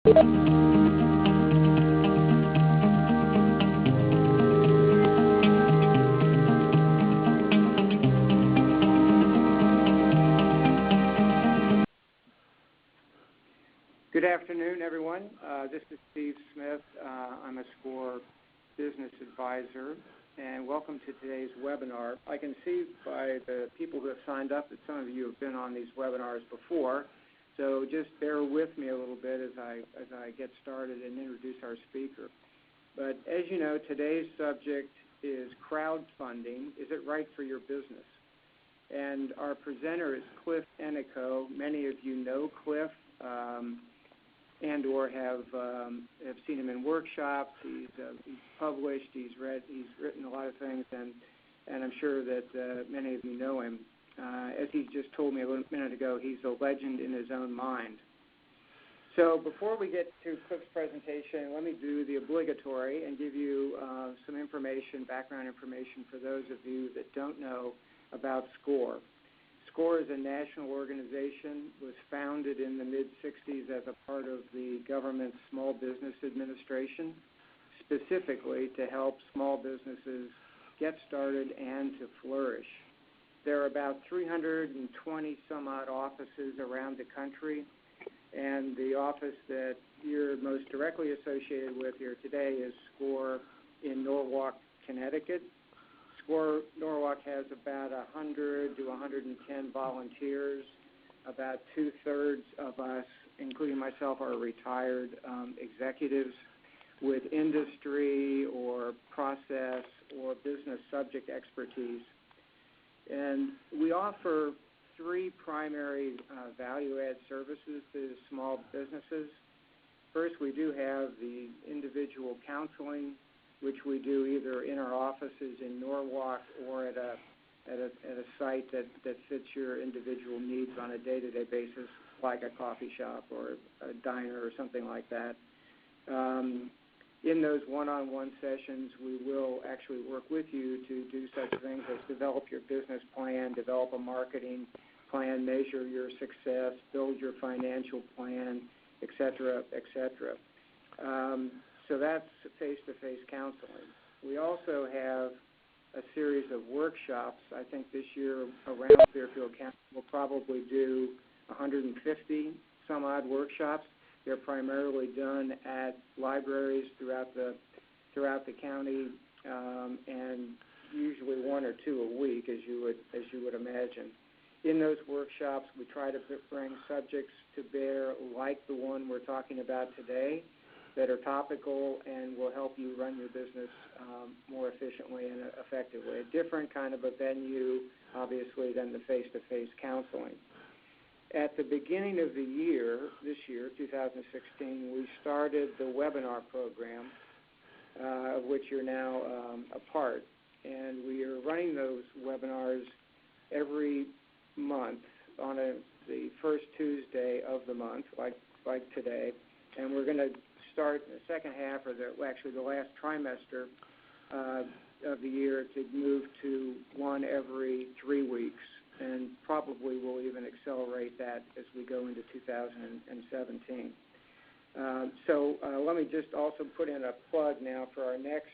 Good afternoon, everyone. This is Steve Smith. I'm a SCORE business advisor, and welcome to today's webinar. I can see by the people who have signed up that some of you have been on these webinars before, so just bear with me a little bit as I get started and introduce our speaker. But as you know, today's subject is crowdfunding. Is it right for your business? And our presenter is Cliff Ennico. Many of you know Cliff. And or have seen him in workshops. He's published, he's written a lot of things, and I'm sure that many of you know him. As he just told me a little minute ago, he's a legend in his own mind. So before we get to Cliff's presentation, let me do the obligatory and give you some information, background information for those of you that don't know about SCORE. SCORE is a national organization, was founded in the mid-'60s as a part of the government's Small Business Administration, specifically to help small businesses get started and to flourish. There are about 320 some odd offices around the country, and the office that you're most directly associated with here today is SCORE in Norwalk, Connecticut. SCORE Norwalk has about 100 to 110 volunteers. About two-thirds of us, including myself, are retired executives with industry or process or business subject expertise. And we offer three primary value-add services to small businesses. First, we do have the individual counseling, which we do either in our offices in Norwalk or at a site that fits your individual needs on a day-to-day basis, like a coffee shop or a diner or something like that. In those one-on-one sessions, we will actually work with you to do such things as develop your business plan, develop a marketing plan, measure your success, build your financial plan, et cetera, et cetera. So that's face-to-face counseling. We also have a series of workshops. I think this year around Fairfield County we'll probably do 150 some odd workshops. They're primarily done at libraries throughout the county, and usually one or two a week, as you would imagine. In those workshops, we try to bring subjects to bear like the one we're talking about today, that are topical and will help you run your business more efficiently and effectively. A different kind of a venue, obviously, than the face-to-face counseling. At the beginning of the year, this year, 2016, we started the webinar program, of which you're now a part. And we are running those webinars every month on the first Tuesday of the month, like today. And we're going to start the second half, or the last trimester of the year, to move to one every 3 weeks, and probably we'll even accelerate that as we go into 2017. So let me just also put in a plug now for our next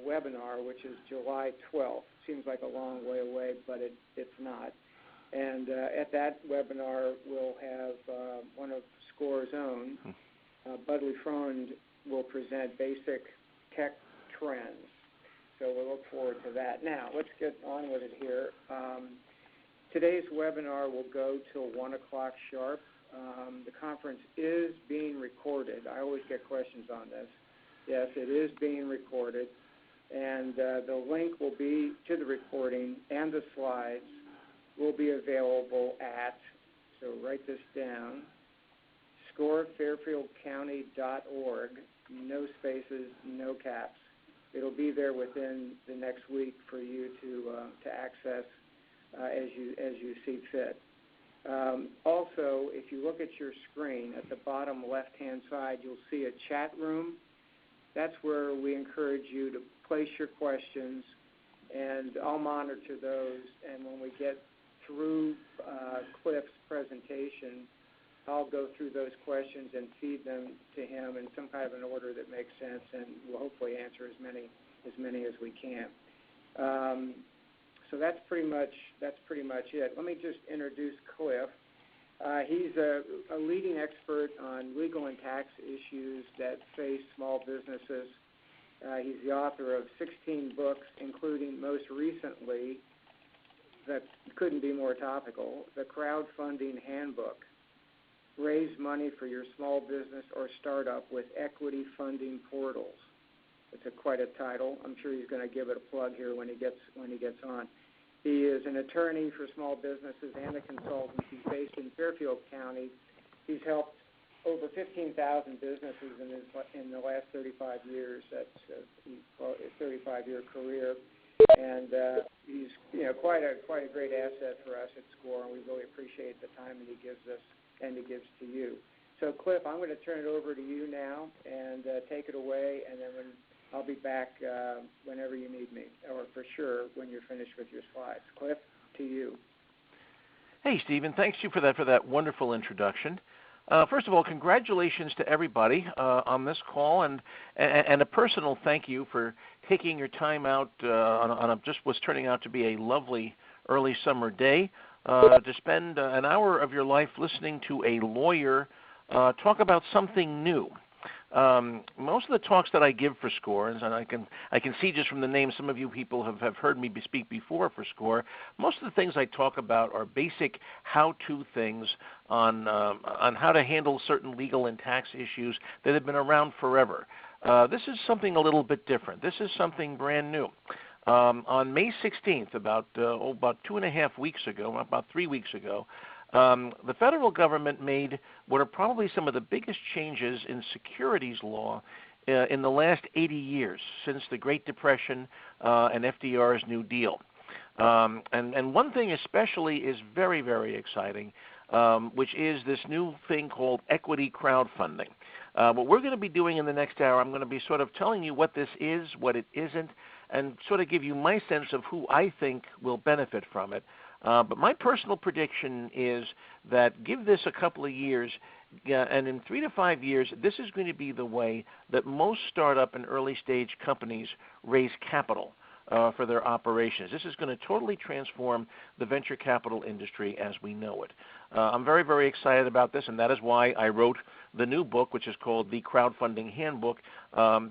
webinar, which is July 12th. Seems like a long way away, but it's not. And at that webinar, we'll have one of SCORE's own, Budley Frond, will present basic tech trends. So we'll look forward to that. Now, let's get on with it here. Today's webinar will go till 1 o'clock sharp. The conference is being recorded. I always get questions on this. Yes, it is being recorded. And the link will be to the recording, and the slides will be available at, so write this down, scorefairfieldcounty.org, no spaces, no caps. It'll be there within the next week for you to access as you see fit. Also, if you look at your screen, at the bottom left-hand side, you'll see a chat room. That's where we encourage you to place your questions, and I'll monitor those. And when we get through Cliff's presentation, I'll go through those questions and feed them to him in some kind of an order that makes sense, and we'll hopefully answer as many as we can. So that's pretty much it. Let me just introduce Cliff. He's a leading expert on legal and tax issues that face small businesses. He's the author of 16 books, including most recently, that couldn't be more topical, the Crowdfunding Handbook. Raise money for your small business or startup with equity funding portals. It's quite a title. I'm sure he's going to give it a plug here when he gets on. He is an attorney for small businesses and a consultant. He's based in Fairfield County. He's helped over 15,000 businesses in the last 35 years. That's a 35-year career, and he's quite a great asset for us at SCORE, and we really appreciate the time that he gives us and he gives to you. So, Cliff, I'm going to turn it over to you now and take it away, and then I'll be back whenever you need me, or for sure when you're finished with your slides. Cliff, to you. Hey, Stephen. Thanks you for that wonderful introduction. First of all, congratulations to everybody on this call, and a personal thank you for taking your time out on just what's turning out to be a lovely early summer day to spend an hour of your life listening to a lawyer talk about something new. Most of the talks that I give for SCORE, and I can see just from the name some of you people have heard me speak before for SCORE, most of the things I talk about are basic how-to things on how to handle certain legal and tax issues that have been around forever. This is something a little bit different. This is something brand new. On May 16th, about 2.5 weeks ago, about 3 weeks ago, the federal government made what are probably some of the biggest changes in securities law in the last 80 years, since the Great Depression and FDR's New Deal. And one thing especially is very, very exciting, which is this new thing called equity crowdfunding. What we're going to be doing in the next hour, I'm going to be sort of telling you what this is, what it isn't, and sort of give you my sense of who I think will benefit from it. But my personal prediction is that give this a couple of years, and in 3 to 5 years, this is going to be the way that most startup and early stage companies raise capital for their operations. This is going to totally transform the venture capital industry as we know it. I'm very, very excited about this, and that is why I wrote the new book, which is called the Crowdfunding Handbook,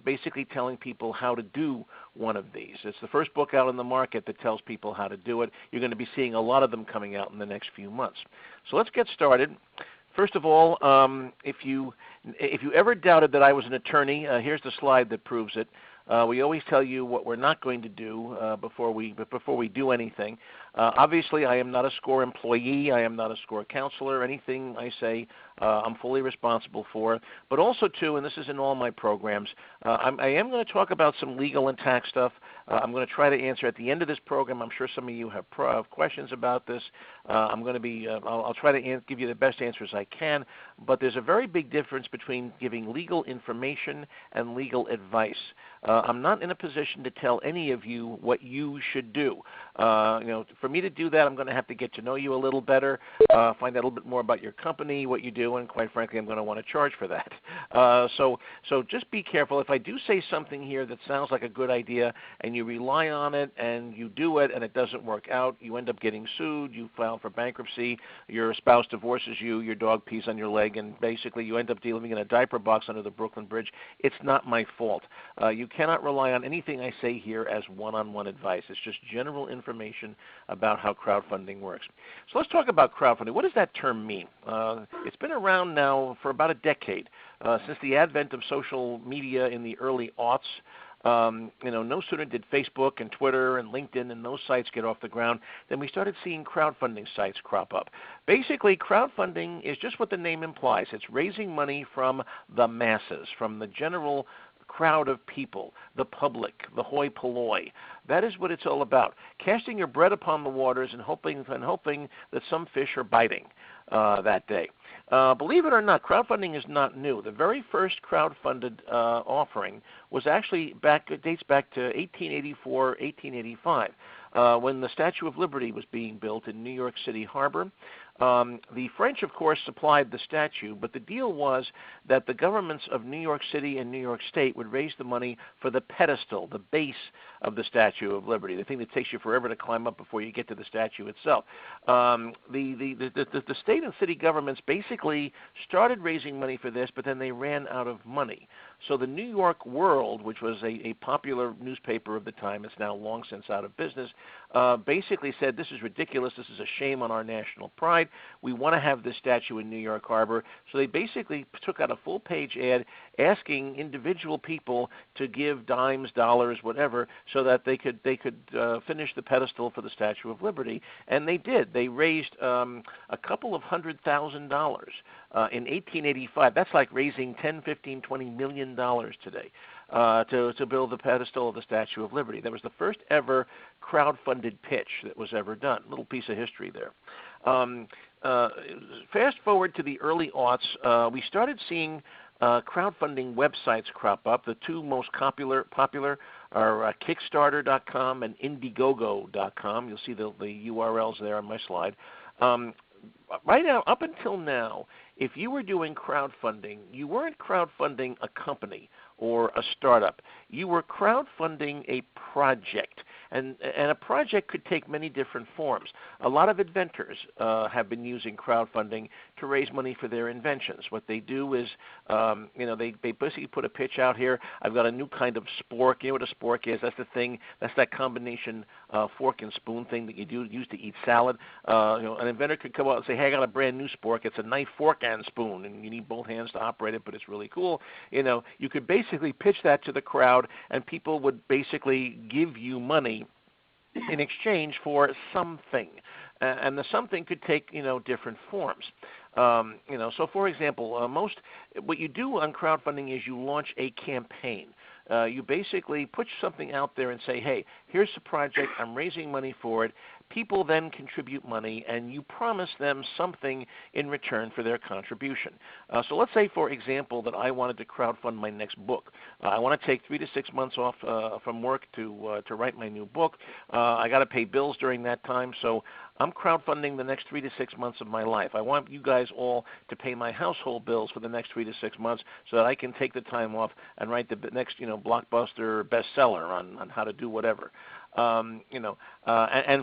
basically telling people how to do one of these. It's the first book out in the market that tells people how to do it. You're going to be seeing a lot of them coming out in the next few months. So let's get started. First of all, if you ever doubted that I was an attorney, here's the slide that proves it. We always tell you what we're not going to do before we do anything. Obviously, I am not a SCORE employee. I am not a SCORE counselor. Anything I say, I'm fully responsible for. But also, too, and this is in all my programs, I am going to talk about some legal and tax stuff. I'm going to try to answer at the end of this program. I'm sure some of you have questions about this. I'm going to be, I'll try to give you the best answers I can. But there's a very big difference between giving legal information and legal advice. I'm not in a position to tell any of you what you should do. For me to do that, I'm going to have to get to know you a little better, find out a little bit more about your company, what you do, and quite frankly, I'm going to want to charge for that. So just be careful. If I do say something here that sounds like a good idea and you rely on it and you do it and it doesn't work out, you end up getting sued, you file for bankruptcy, your spouse divorces you, your dog pees on your leg, and basically you end up living in a diaper box under the Brooklyn Bridge. It's not my fault. You cannot rely on anything I say here as one-on-one advice. It's just general information about how crowdfunding works. So let's talk about crowdfunding. What does that term mean? It's been around now for about a decade, since the advent of social media in the early aughts. No sooner did Facebook and Twitter and LinkedIn and those sites get off the ground than we started seeing crowdfunding sites crop up. Basically, crowdfunding is just what the name implies. It's raising money from the masses, from the general crowd of people, the public, the hoi polloi. That is what it's all about. Casting your bread upon the waters and hoping that some fish are biting that day. Believe it or not, crowdfunding is not new. The very first crowdfunded offering was actually dates back to 1884, 1885. When the Statue of Liberty was being built in New York City Harbor. The French, of course, supplied the statue, but the deal was that the governments of New York City and New York State would raise the money for the pedestal, the base of the Statue of Liberty, the thing that takes you forever to climb up before you get to the statue itself. The state and city governments basically started raising money for this, but then they ran out of money. So the New York World, which was a popular newspaper of the time, it's now long since out of business, basically said, this is ridiculous, this is a shame on our national pride, we want to have this statue in New York Harbor. So they basically took out a full-page ad asking individual people to give dimes, dollars, whatever, so that they could finish the pedestal for the Statue of Liberty. And they did. They raised a couple of $100,000 in 1885. That's like raising $10, $15, $20 million today to build the pedestal of the Statue of Liberty. That was the first ever crowd-funded pitch that was ever done. Little piece of history there. Fast forward to the early aughts, we started seeing crowdfunding websites crop up. The two most popular are Kickstarter.com and Indiegogo.com. You'll see the URLs there on my slide. Right now, up until now, if you were doing crowdfunding, you weren't crowdfunding a company or a startup. You were crowdfunding a project. And a project could take many different forms. A lot of inventors have been using crowdfunding to raise money for their inventions. What they do is, they basically put a pitch out here. I've got a new kind of spork. You know what a spork is? That's the thing. That's that combination fork and spoon thing that you use to eat salad. An inventor could come out and say, hey, I got a brand new spork. It's a knife, fork, and spoon, and you need both hands to operate it, but it's really cool. You could basically pitch that to the crowd, and people would basically give you money in exchange for something, and the something could take different forms. So for example, what you do on crowdfunding is you launch a campaign. You basically put something out there and say, hey, here's the project, I'm raising money for it. People then contribute money, and you promise them something in return for their contribution. So let's say, for example, that I wanted to crowdfund my next book. I want to take 3 to 6 months off from work to write my new book. I got to pay bills during that time, so I'm crowdfunding the next 3 to 6 months of my life. I want you guys all to pay my household bills for the next 3 to 6 months so that I can take the time off and write the next blockbuster bestseller on how to do whatever. And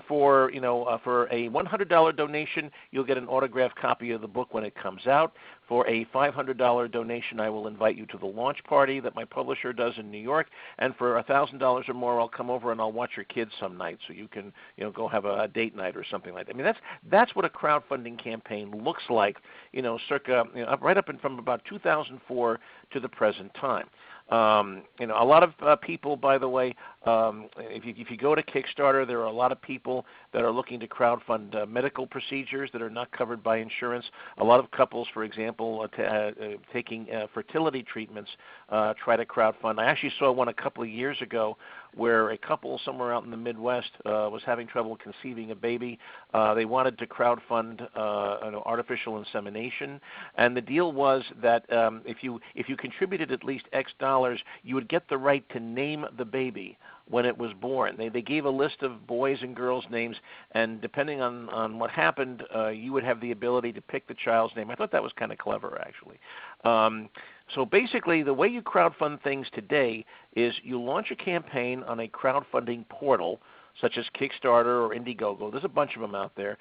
for a $100 donation, you'll get an autographed copy of the book when it comes out. For a $500 donation, I will invite you to the launch party that my publisher does in New York. And for $1,000 or more, I'll come over and I'll watch your kids some night, so you can go have a date night or something like that. I mean, that's what a crowdfunding campaign looks like, circa right up from about 2004 to the present time. A lot of people, by the way, if you go to Kickstarter, there are a lot of people that are looking to crowdfund medical procedures that are not covered by insurance. A lot of couples, for example, taking fertility treatments try to crowdfund. I actually saw one a couple of years ago where a couple somewhere out in the Midwest was having trouble conceiving a baby. They wanted to crowdfund artificial insemination, and the deal was that if you contributed at least X dollars, you would get the right to name the baby when it was born. They gave a list of boys and girls' names, and depending on what happened, you would have the ability to pick the child's name. I thought that was kind of clever, actually. So basically, the way you crowdfund things today is you launch a campaign on a crowdfunding portal, such as Kickstarter or Indiegogo. There's a bunch of them out there.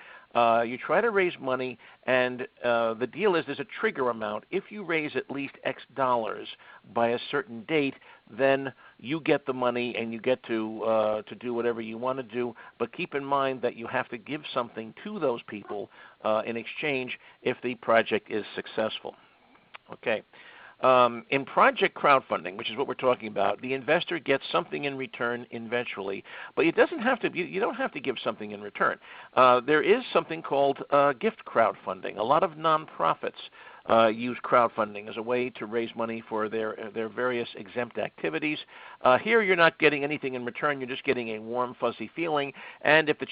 You try to raise money, and the deal is there's a trigger amount. If you raise at least X dollars by a certain date, then you get the money and you get to do whatever you want to do. But keep in mind that you have to give something to those people in exchange if the project is successful. Okay. In project crowdfunding, which is what we're talking about, the investor gets something in return eventually, but it doesn't have to. You don't have to give something in return. There is something called gift crowdfunding. A lot of nonprofits use crowdfunding as a way to raise money for their various exempt activities. Here, you're not getting anything in return; you're just getting a warm, fuzzy feeling. And if the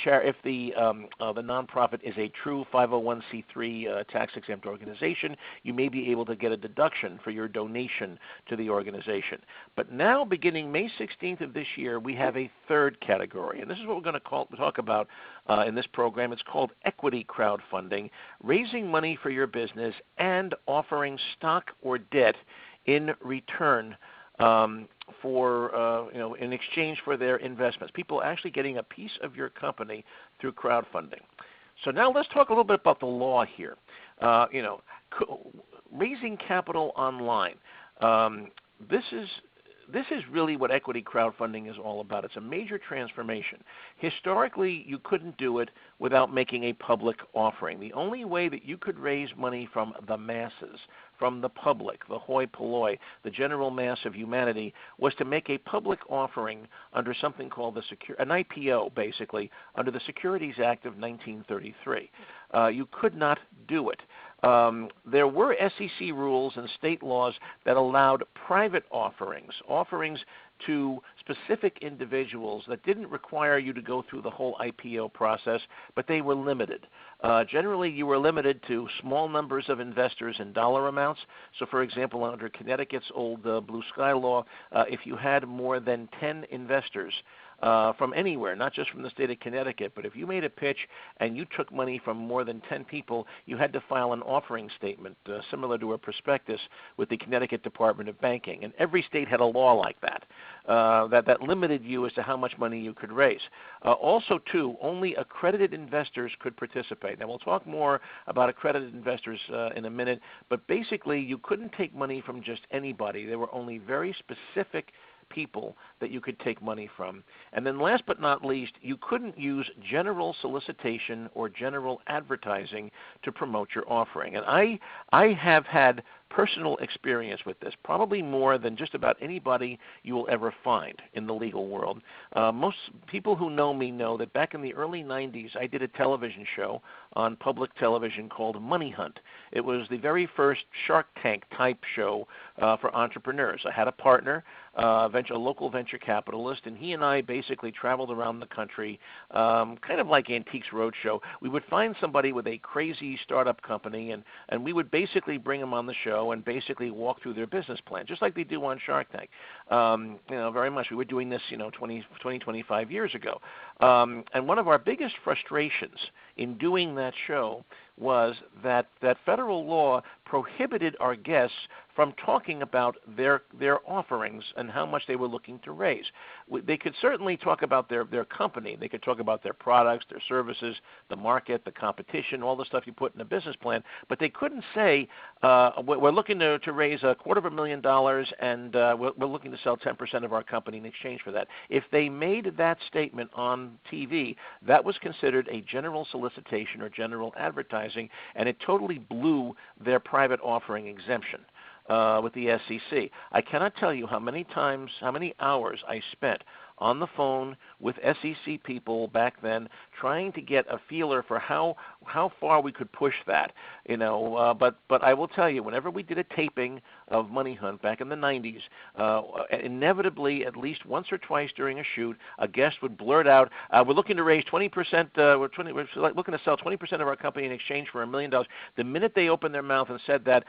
nonprofit is a true 501c3 tax-exempt organization, you may be able to get a deduction for your donation to the organization. But now, beginning May 16th of this year, we have a third category, and this is what we're going to talk about in this program. It's called equity crowdfunding, raising money for your business and offering stock or debt in return in exchange for their investments. People actually getting a piece of your company through crowdfunding. So now let's talk a little bit about the law here. Raising capital online. This is really what equity crowdfunding is all about. It's a major transformation. Historically, you couldn't do it without making a public offering. The only way that you could raise money from the masses, from the public, the hoi polloi, the general mass of humanity, was to make a public offering under something called an IPO, basically, under the Securities Act of 1933. You could not do it. There were SEC rules and state laws that allowed private offerings to specific individuals that didn't require you to go through the whole IPO process, but they were limited. Generally, you were limited to small numbers of investors and dollar amounts. So, for example, under Connecticut's old Blue Sky Law, if you had more than 10 investors, from anywhere, not just from the state of Connecticut, but if you made a pitch and you took money from more than 10 people, you had to file an offering statement similar to a prospectus with the Connecticut Department of Banking. And every state had a law like that, that limited you as to how much money you could raise. Also, too, only accredited investors could participate. Now, we'll talk more about accredited investors in a minute, but basically you couldn't take money from just anybody. There were only very specific people that you could take money from. And then last but not least, you couldn't use general solicitation or general advertising to promote your offering. And I have had personal experience with this, probably more than just about anybody you will ever find in the legal world. Most people who know me know that back in the early 90s, I did a television show on public television called Money Hunt. It was the very first Shark Tank type show for entrepreneurs. I had a partner, a local venture capitalist, and he and I basically traveled around the country, kind of like Antiques Roadshow. We would find somebody with a crazy startup company, and we would basically bring them on the show and basically walk through their business plan, just like they do on Shark Tank. Very much. We were doing this, 25 years ago. And one of our biggest frustrations in doing that show was that federal law prohibited our guests from talking about their offerings and how much they were looking to raise. They could certainly talk about their company. They could talk about their products, their services, the market, the competition, all the stuff you put in a business plan, but they couldn't say, we're looking to raise $250,000 and we're looking to sell 10% of our company in exchange for that. If they made that statement on TV, that was considered a general solicitation or general advertising, and it totally blew their private offering exemption with the SEC. I cannot tell you how many hours I spent on the phone with SEC people back then, trying to get a feeler for how far we could push that, But I will tell you, whenever we did a taping of Money Hunt back in the 90s, inevitably, at least once or twice during a shoot, a guest would blurt out, "We're looking to raise 20%. We're looking to sell 20% of our company in exchange for $1 million." The minute they opened their mouth and said that,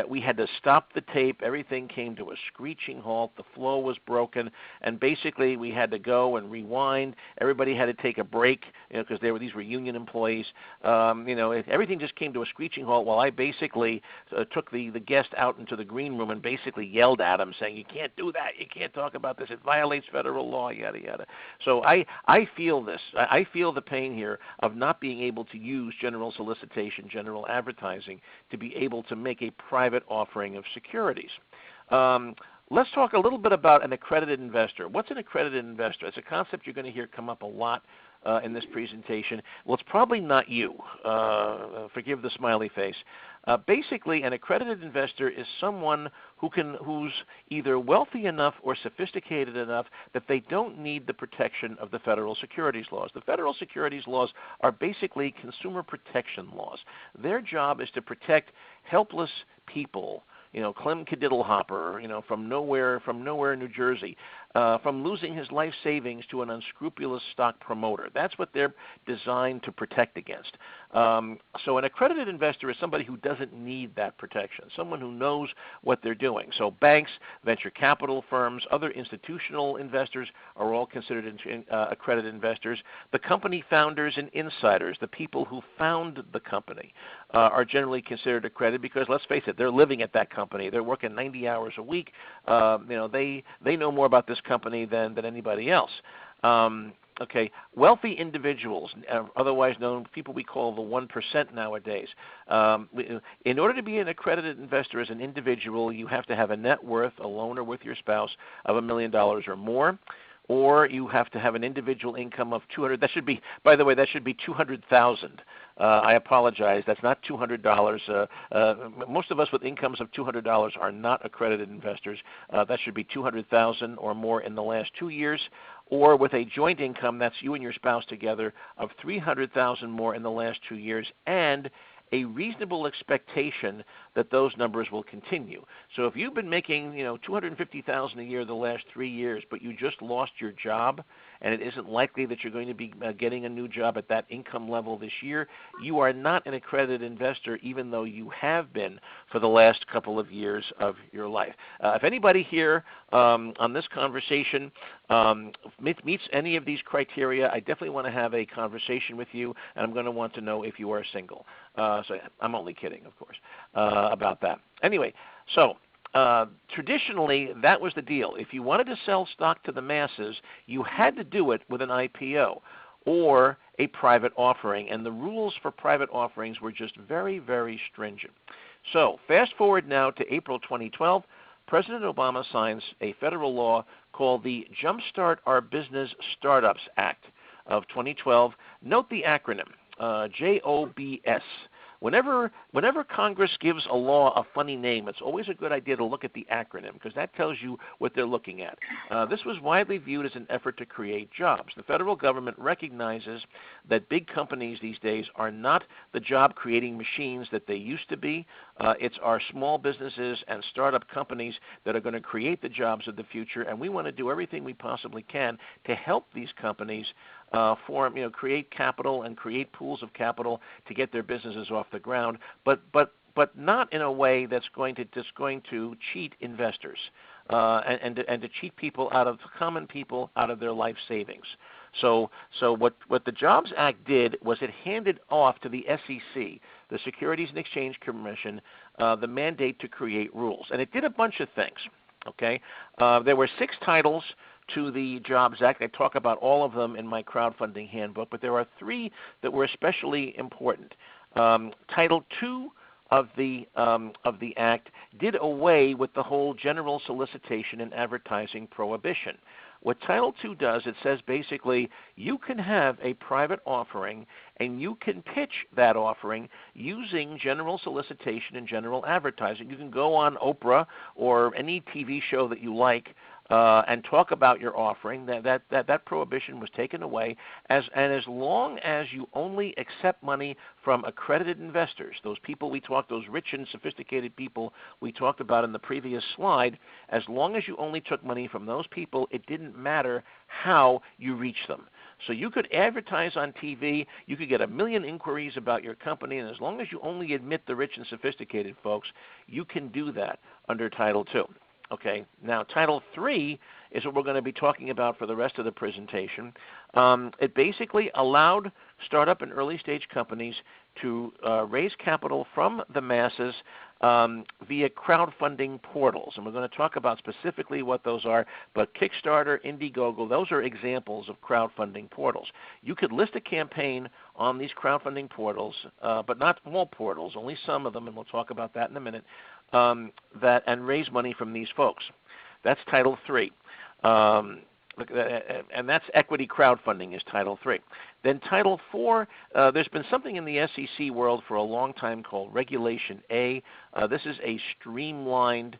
we had to stop the tape. Everything came to a screeching halt. The flow was broken, and basically we had to go and rewind. Everybody had to take a break, because these were union employees. Everything just came to a screeching halt while I basically took the guest out into the green room and basically yelled at him, saying, "You can't do that. You can't talk about this. It violates federal law, yada, yada." So I feel this. I feel the pain here of not being able to use general solicitation, general advertising to be able to make a private offering of securities. Let's talk a little bit about an accredited investor. What's an accredited investor? It's a concept you're going to hear come up a lot in this presentation. Well, it's probably not you. Forgive the smiley face. Basically, an accredited investor is someone who's either wealthy enough or sophisticated enough that they don't need the protection of the federal securities laws. The federal securities laws are basically consumer protection laws. Their job is to protect helpless people, Clem Kadiddlehopper, from nowhere, New Jersey, from losing his life savings to an unscrupulous stock promoter. That's what they're designed to protect against. So an accredited investor is somebody who doesn't need that protection, someone who knows what they're doing. So banks, venture capital firms, other institutional investors are all considered accredited investors. The company founders and insiders, the people who found the company, are generally considered accredited because, let's face it, they're living at that company. They're working 90 hours a week. They know more about this company than anybody else. Okay, wealthy individuals, otherwise known people we call the 1% nowadays. In order to be an accredited investor as an individual, you have to have a net worth, alone or with your spouse, of $1 million or more. Or you have to have an individual income of 200. That should be, by the way, that should be 200,000. I apologize. That's not $200. Most of us with incomes of $200 are not accredited investors. That should be 200,000 or more in the last 2 years, or with a joint income, that's you and your spouse together, of 300,000 more in the last 2 years, and a reasonable expectation that those numbers will continue. So if you've been making, $250,000 a year the last 3 years, but you just lost your job, and it isn't likely that you're going to be getting a new job at that income level this year, you are not an accredited investor, even though you have been for the last couple of years of your life. If anybody here on this conversation meets any of these criteria, I definitely want to have a conversation with you, and I'm going to want to know if you are single. So I'm only kidding, of course, about that. Anyway, so traditionally, that was the deal. If you wanted to sell stock to the masses, you had to do it with an IPO or a private offering, and the rules for private offerings were just very, very stringent. So fast forward now to April 2012, President Obama signs a federal law called the Jumpstart Our Business Startups Act of 2012. Note the acronym, JOBS. Whenever Congress gives a law a funny name, it's always a good idea to look at the acronym because that tells you what they're looking at. This was widely viewed as an effort to create jobs. The federal government recognizes that big companies these days are not the job-creating machines that they used to be. It's our small businesses and startup companies that are going to create the jobs of the future, and we want to do everything we possibly can to help these companies create capital and create pools of capital to get their businesses off the ground, but not in a way that's going to cheat investors and to cheat common people out of their life savings. So what the Jobs Act did was it handed off to the SEC, the Securities and Exchange Commission, the mandate to create rules, and it did a bunch of things. Okay, there were 6 titles to the Jobs Act. I talk about all of them in my crowdfunding handbook, but there are 3 that were especially important. Title II of the Act did away with the whole general solicitation and advertising prohibition. What Title II does, it says basically you can have a private offering and you can pitch that offering using general solicitation and general advertising. You can go on Oprah or any TV show that you like and talk about your offering. That prohibition was taken away, and as long as you only accept money from accredited investors, those rich and sophisticated people we talked about in the previous slide, as long as you only took money from those people, it didn't matter how you reached them. So you could advertise on TV, you could get 1 million inquiries about your company, and as long as you only admit the rich and sophisticated folks, you can do that under Title II. Okay, now Title III is what we're going to be talking about for the rest of the presentation. It basically allowed startup and early stage companies to raise capital from the masses via crowdfunding portals. And we're going to talk about specifically what those are, but Kickstarter, Indiegogo, those are examples of crowdfunding portals. You could list a campaign on these crowdfunding portals, but not all portals, only some of them, and we'll talk about that in a minute, and raise money from these folks. That's Title III. and that's equity crowdfunding is Title III. Then Title IV, there's been something in the SEC world for a long time called Regulation A. This is a streamlined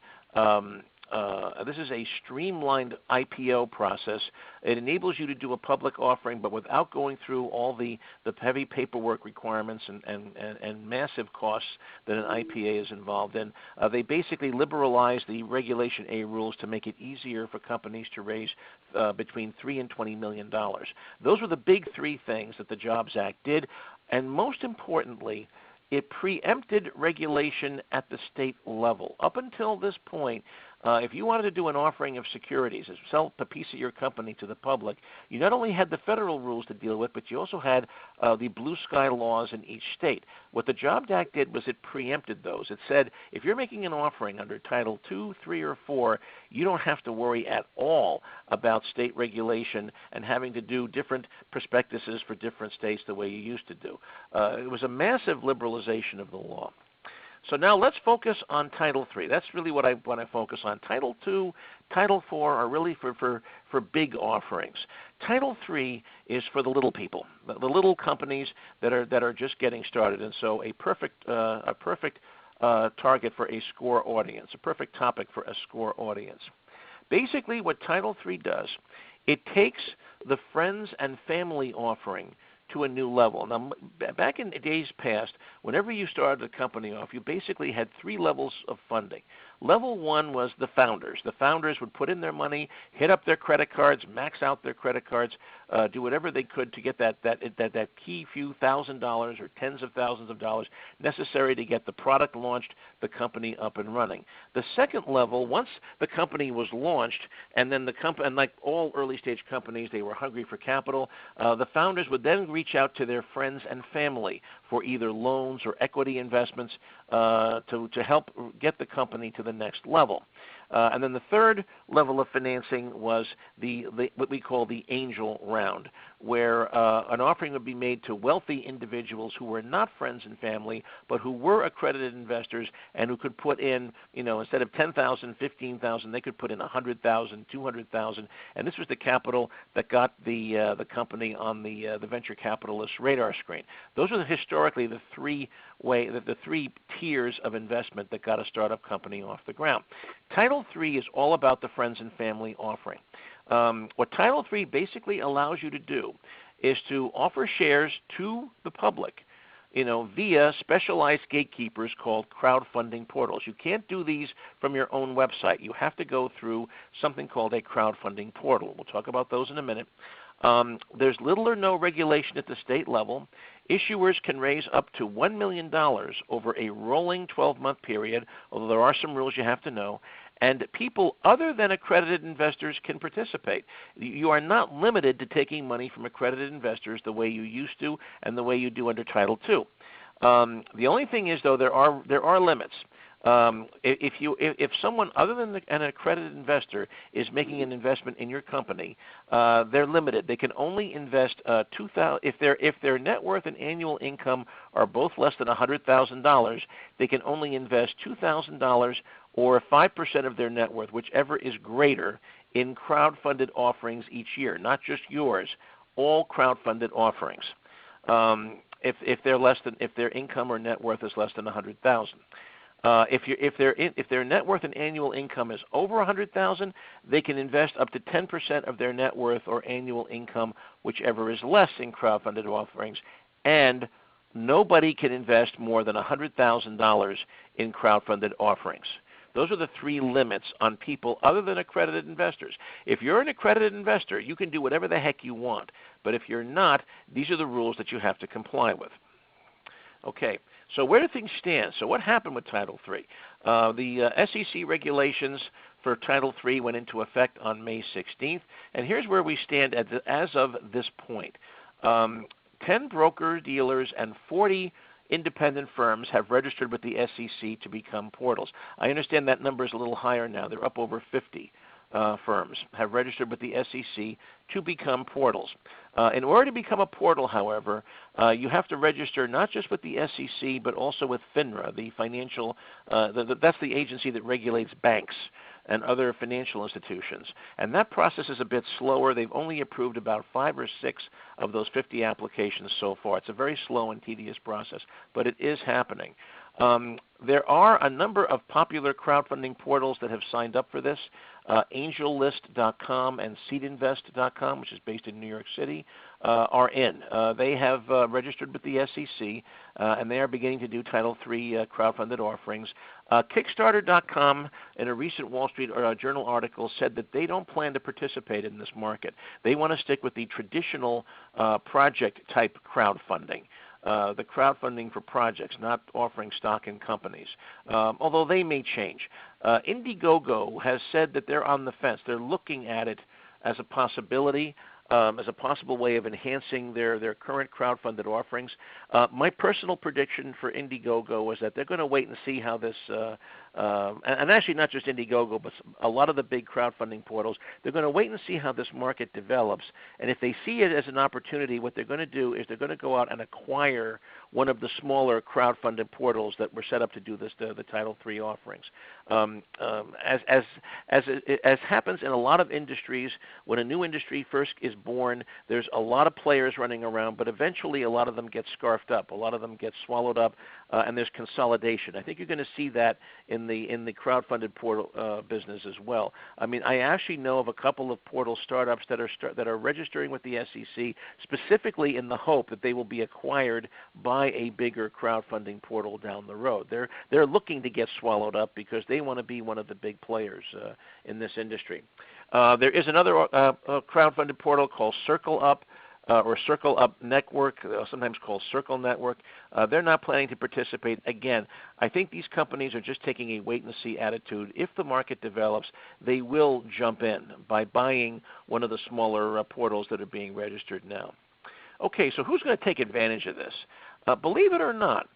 IPO process. It enables you to do a public offering, but without going through all the heavy paperwork requirements and massive costs that an IPA is involved in. They basically liberalize the Regulation A rules to make it easier for companies to raise between $3 and $20 million. Those were the big three things that the Jobs Act did, and most importantly, it preempted regulation at the state level. Up until this point, if you wanted to do an offering of securities, sell a piece of your company to the public, you not only had the federal rules to deal with, but you also had the blue sky laws in each state. What the Jobs Act did was it preempted those. It said if you're making an offering under Title II, III, or IV, you don't have to worry at all about state regulation and having to do different prospectuses for different states the way you used to do. It was a massive liberalization of the law. So now let's focus on Title III. That's really what I want to focus on. Title II, Title IV are really for big offerings. Title III is for the little people, the little companies that are just getting started, and so a perfect target for a SCORE audience, a perfect topic for a SCORE audience. Basically, what Title III does, it takes the friends and family offering to a new level. Now, back in days past, whenever you started a company off, you basically had three levels of funding. Level one was the founders. The founders would put in their money, hit up their credit cards, max out their credit cards, do whatever they could to get that key few $1,000s or tens of thousands of dollars necessary to get the product launched, the company up and running. The second level, once the company was launched, and then and like all early stage companies, they were hungry for capital, the founders would then reach out to their friends and family for either loans or equity investments to help get the company to the next level. And then the third level of financing was what we call the angel round, where an offering would be made to wealthy individuals who were not friends and family, but who were accredited investors and who could put in, instead of $10,000, $15,000, they could put in $100,000, $200,000, and this was the capital that got the company on the venture capitalist radar screen. Those are historically the three tiers of investment that got a startup company off the ground. Title III is all about the friends and family offering. What Title III basically allows you to do is to offer shares to the public, via specialized gatekeepers called crowdfunding portals. You can't do these from your own website. You have to go through something called a crowdfunding portal. We'll talk about those in a minute. There's little or no regulation at the state level. Issuers can raise up to $1 million over a rolling 12-month period, although there are some rules you have to know, and people other than accredited investors can participate. You are not limited to taking money from accredited investors the way you used to and the way you do under Title II. The only thing is, though, there are limits. If someone other than an accredited investor is making an investment in your company, they're limited. They can only invest if their net worth and annual income are both less than $100,000, they can only invest $2,000 or 5% of their net worth, whichever is greater, in crowdfunded offerings each year, not just yours, all crowdfunded offerings. If their income or net worth is less than $100,000. If their net worth and annual income is over $100,000, they can invest up to 10% of their net worth or annual income, whichever is less, in crowdfunded offerings, and nobody can invest more than $100,000 in crowdfunded offerings. Those are the three limits on people other than accredited investors. If you're an accredited investor, you can do whatever the heck you want. But if you're not, these are the rules that you have to comply with. Okay, so where do things stand? So what happened with Title III? The SEC regulations for Title III went into effect on May 16th, and here's where we stand as of this point. 10 broker-dealers and 40 independent firms have registered with the SEC to become portals. I understand that number is a little higher now. They're up over 50 firms have registered with the SEC to become portals. In order to become a portal, however, you have to register not just with the SEC but also with FINRA, the financial. That's the agency that regulates banks. and other financial institutions. And that process is a bit slower. They've only approved about 5 or 6 of those 50 applications so far. It's a very slow and tedious process, but it is happening. There are a number of popular crowdfunding portals that have signed up for this. AngelList.com and SeedInvest.com, which is based in New York City, are in. They have registered with the SEC, and they are beginning to do Title III crowdfunded offerings. Kickstarter.com, in a recent Wall Street Journal article, said that they don't plan to participate in this market. They want to stick with the traditional project-type crowdfunding. The crowdfunding for projects, not offering stock in companies, although they may change. Indiegogo has said that they're on the fence. They're looking at it as a possibility, as a possible way of enhancing their current crowdfunded offerings. My personal prediction for Indiegogo is that they're going to wait and see how this, and actually not just Indiegogo, but a lot of the big crowdfunding portals, they're going to wait and see how this market develops. And if they see it as an opportunity, what they're going to do is they're going to go out and acquire one of the smaller crowdfunded portals that were set up to do this, the Title III offerings. As happens in a lot of industries, when a new industry first is born, there's a lot of players running around, but eventually a lot of them get scarfed up. A lot of them get swallowed up, and there's consolidation. I think you're going to see that in the crowdfunded portal business as well. I mean, I actually know of a couple of portal startups that are registering with the SEC specifically in the hope that they will be acquired by a bigger crowdfunding portal down the road. They're looking to get swallowed up because they want to be one of the big players in this industry. There is another crowdfunded portal called Circle Up, or Circle Up Network, sometimes called Circle Network. They're not planning to participate. Again, I think these companies are just taking a wait-and-see attitude. If the market develops, they will jump in by buying one of the smaller portals that are being registered now. Okay, so who's going to take advantage of this? Believe it or not,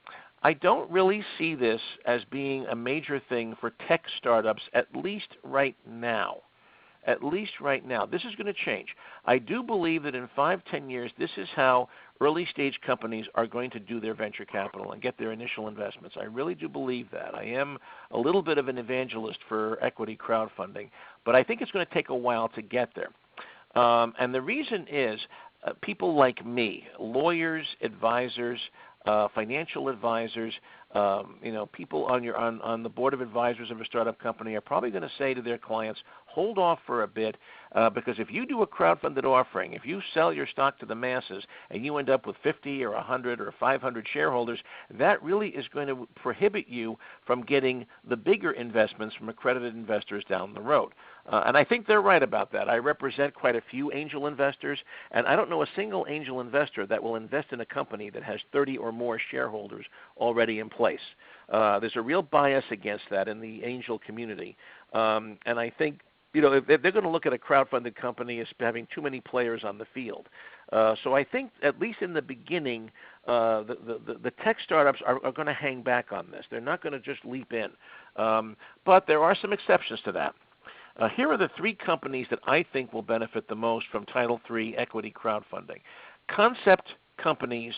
I don't really see this as being a major thing for tech startups, at least right now. At least right now. This is going to change. I do believe that in 5-10 years, this is how early-stage companies are going to do their venture capital and get their initial investments. I really do believe that. I am a little bit of an evangelist for equity crowdfunding, but I think it's going to take a while to get there. And the reason is people like me, lawyers, advisors, financial advisors, people on the board of advisors of a startup company are probably going to say to their clients, hold off for a bit, because if you do a crowdfunded offering, if you sell your stock to the masses and you end up with 50 or 100 or 500 shareholders, that really is going to prohibit you from getting the bigger investments from accredited investors down the road. And I think they're right about that. I represent quite a few angel investors, and I don't know a single angel investor that will invest in a company that has 30 or more shareholders already in place. There's a real bias against that in the angel community. And I think if they're going to look at a crowdfunded company as having too many players on the field. So I think at least in the beginning, the tech startups are going to hang back on this. They're not going to just leap in. But there are some exceptions to that. Here are the 3 companies that I think will benefit the most from Title III equity crowdfunding. Concept companies.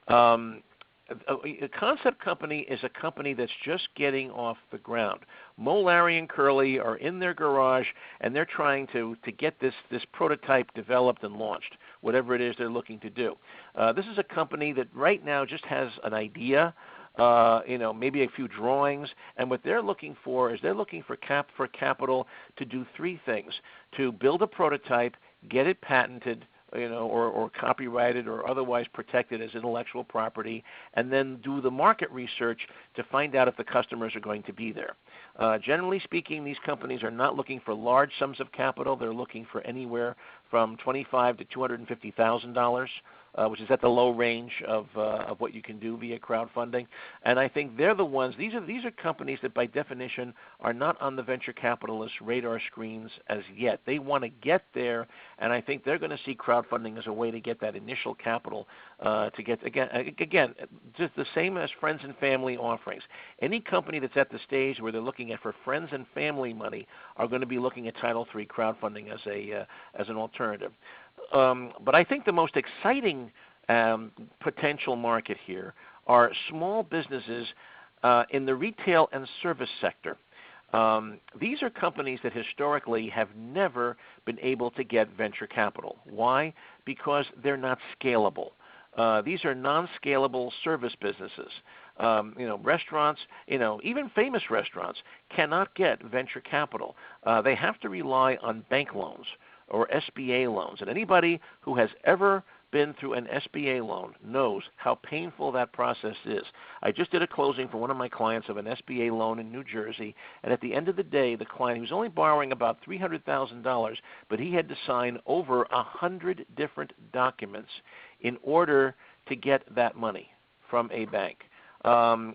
A concept company is a company that's just getting off the ground. Mo, Larry, and Curly are in their garage, and they're trying to get this prototype developed and launched, whatever it is they're looking to do. This is a company that right now just has an idea, maybe a few drawings, and what they're looking for is they're looking for capital to do 3 things: to build a prototype, get it patented, or copyrighted or otherwise protected as intellectual property, and then do the market research to find out if the customers are going to be there. Generally speaking, these companies are not looking for large sums of capital. They're looking for anywhere from $25,000 to $250,000. Which is at the low range of what you can do via crowdfunding. And I think they're the ones, these are companies that by definition are not on the venture capitalist radar screens as yet. They want to get there, and I think they're going to see crowdfunding as a way to get that initial capital to get, again, just the same as friends and family offerings. Any company that's at the stage where they're looking at for friends and family money are going to be looking at Title III crowdfunding as an alternative. But I think the most exciting potential market here are small businesses in the retail and service sector. These are companies that historically have never been able to get venture capital. Why? Because they're not scalable. These are non-scalable service businesses. Restaurants, even famous restaurants cannot get venture capital. They have to rely on bank loans or SBA loans. And anybody who has ever been through an SBA loan knows how painful that process is. I just did a closing for one of my clients of an SBA loan in New Jersey, and at the end of the day, the client, he was only borrowing about $300,000, but he had to sign over 100 different documents in order to get that money from a bank.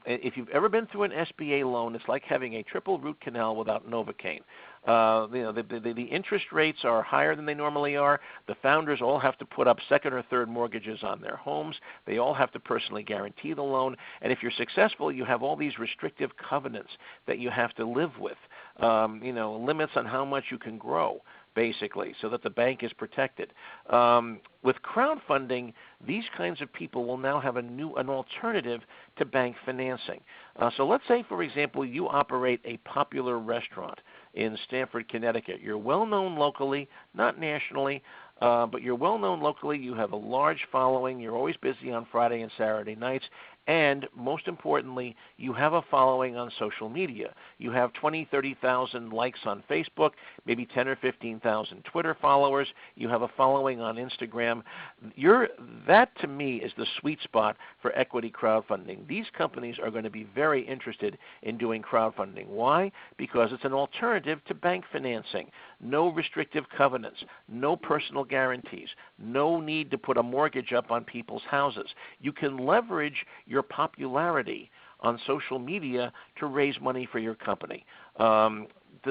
If you've ever been through an SBA loan, it's like having a triple root canal without Novocaine. The interest rates are higher than they normally are. The founders all have to put up second or third mortgages on their homes. They all have to personally guarantee the loan. And if you're successful, you have all these restrictive covenants that you have to live with, limits on how much you can grow, basically, so that the bank is protected. With crowdfunding, these kinds of people will now have an alternative to bank financing. So let's say, for example, you operate a popular restaurant in Stamford, Connecticut. You're well known locally, not nationally, but you're well known locally. You have a large following. You're always busy on Friday and Saturday nights. And most importantly, you have a following on social media. You have 20, 30,000 likes on Facebook, maybe 10 or 15,000 Twitter followers. You have a following on Instagram. That, to me, is the sweet spot for equity crowdfunding. These companies are going to be very interested in doing crowdfunding. Why? Because it's an alternative to bank financing. No restrictive covenants, no personal guarantees, no need to put a mortgage up on people's houses. You can leverage your popularity on social media to raise money for your company.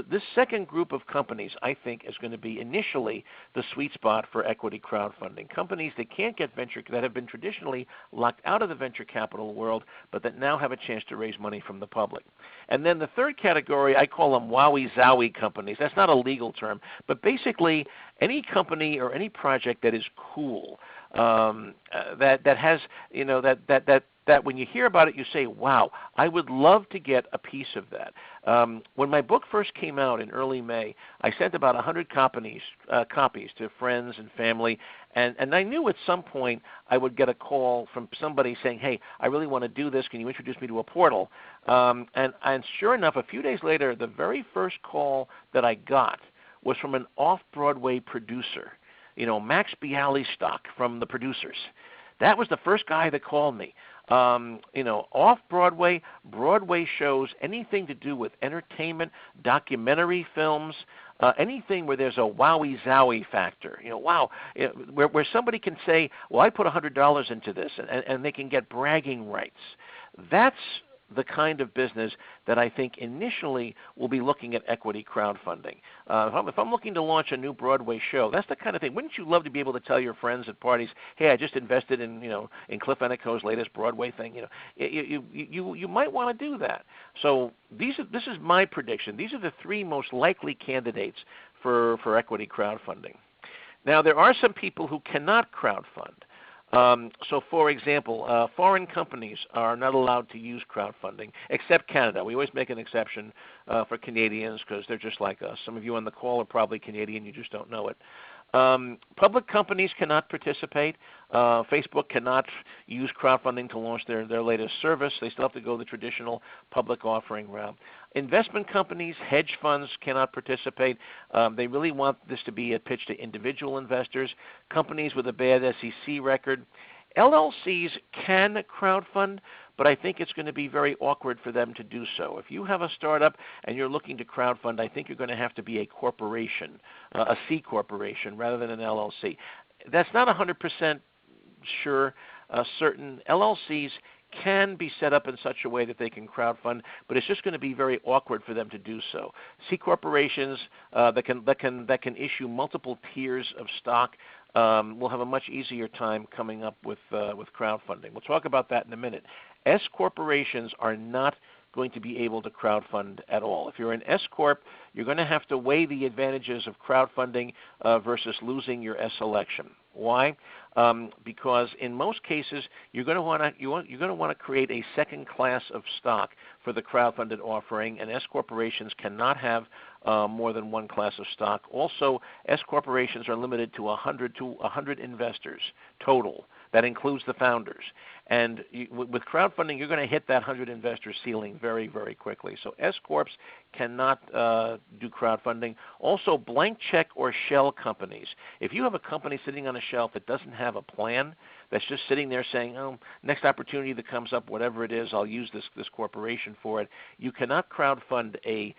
This second group of companies, I think, is going to be initially the sweet spot for equity crowdfunding. Companies that can't get venture, that have been traditionally locked out of the venture capital world, but that now have a chance to raise money from the public. And then the third category, I call them wowie-zowie companies. That's not a legal term, but basically any company or any project that is cool, that has, that when you hear about it, you say, wow, I would love to get a piece of that. When my book first came out in early May, I sent about 100 copies to friends and family, and I knew at some point I would get a call from somebody saying, hey, I really want to do this. Can you introduce me to a portal? And sure enough, a few days later, the very first call that I got was from an off-Broadway producer, Max Bialystock from The Producers. That was the first guy that called me. Off-Broadway, Broadway shows, anything to do with entertainment, documentary films, anything where there's a wowie-zowie factor. Where somebody can say, well, I put $100 into this, and they can get bragging rights. That's the kind of business that I think initially will be looking at equity crowdfunding. If I'm looking to launch a new Broadway show, that's the kind of thing. Wouldn't you love to be able to tell your friends at parties, hey, I just invested in Cliff Enico's latest Broadway thing? You might want to do that. So this is my prediction. These are the three most likely candidates for equity crowdfunding. Now, there are some people who cannot crowdfund. So, for example, foreign companies are not allowed to use crowdfunding, except Canada. We always make an exception for Canadians because they're just like us. Some of you on the call are probably Canadian. You just don't know it. Public companies cannot participate. Facebook cannot use crowdfunding to launch their latest service. They still have to go the traditional public offering route. Investment companies, hedge funds cannot participate. They really want this to be a pitch to individual investors. Companies with a bad SEC record. LLCs can crowdfund, but I think it's going to be very awkward for them to do so. If you have a startup and you're looking to crowdfund, I think you're going to have to be a corporation, a C corporation, rather than an LLC. That's not 100% sure, certain. LLCs can be set up in such a way that they can crowdfund, but it's just going to be very awkward for them to do so. C corporations that can issue multiple tiers of stock will have a much easier time coming up with crowdfunding. We'll talk about that in a minute. S corporations are not going to be able to crowdfund at all. If you're an S Corp, you're going to have to weigh the advantages of crowdfunding versus losing your S election. Why? Because in most cases, you're going to want to create a second class of stock for the crowdfunded offering, and S corporations cannot have more than one class of stock. Also, S corporations are limited to 100 investors total. That includes the founders. And with crowdfunding, you're going to hit that 100 investor ceiling very, very quickly. So S corps cannot do crowdfunding. Also, blank check or shell companies. If you have a company sitting on a shelf that doesn't have a plan, that's just sitting there saying, oh, next opportunity that comes up, whatever it is, I'll use this corporation for it. You cannot crowdfund a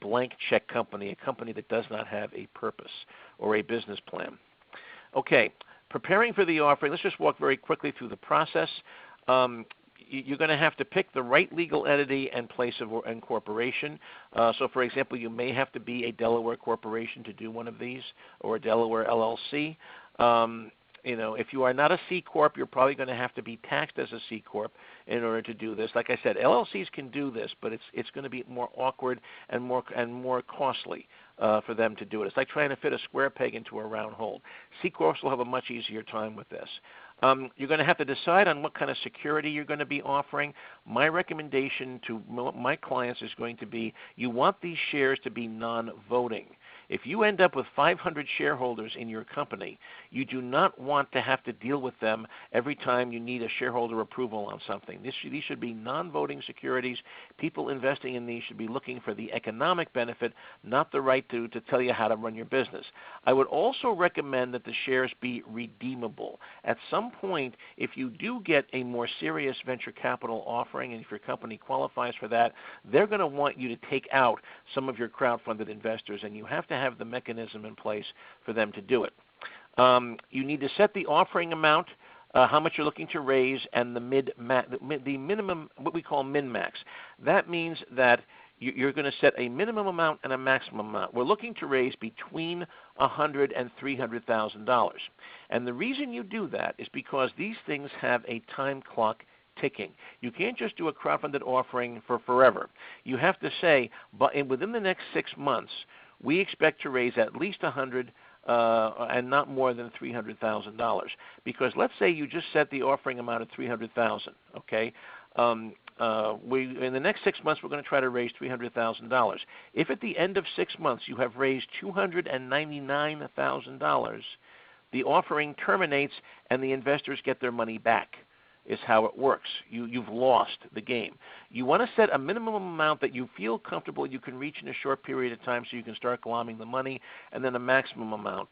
blank check company, a company that does not have a purpose or a business plan. Okay, preparing for the offering, let's just walk very quickly through the process. You're going to have to pick the right legal entity and place of incorporation. So, for example, you may have to be a Delaware corporation to do one of these, or a Delaware LLC. If you are not a C corp, you're probably going to have to be taxed as a C corp in order to do this. Like I said, LLCs can do this, but it's going to be more awkward and more costly for them to do it. It's like trying to fit a square peg into a round hole. C corps will have a much easier time with this. You're going to have to decide on what kind of security you're going to be offering. My recommendation to my clients is going to be you want these shares to be non-voting. If you end up with 500 shareholders in your company, you do not want to have to deal with them every time you need a shareholder approval on something. These should be non-voting securities. People investing in these should be looking for the economic benefit, not the right to tell you how to run your business. I would also recommend that the shares be redeemable. At some point, if you do get a more serious venture capital offering, and if your company qualifies for that, they're going to want you to take out some of your crowdfunded investors, and you have to have the mechanism in place for them to do it. You need to set the offering amount, how much you're looking to raise, and the minimum, what we call min-max. That means that you're going to set a minimum amount and a maximum amount. We're looking to raise between $100,000 and $300,000. And the reason you do that is because these things have a time clock ticking. You can't just do a crowdfunded offering for forever. You have to say, but within the next 6 months, we expect to raise at least $100,000 and not more than $300,000. Because let's say you just set the offering amount at $300,000. Okay, in the next 6 months we're going to try to raise $300,000. If at the end of 6 months you have raised $299,000, the offering terminates and the investors get their money back. Is how it works. You've lost the game. You want to set a minimum amount that you feel comfortable you can reach in a short period of time so you can start glomming the money, and then a maximum amount,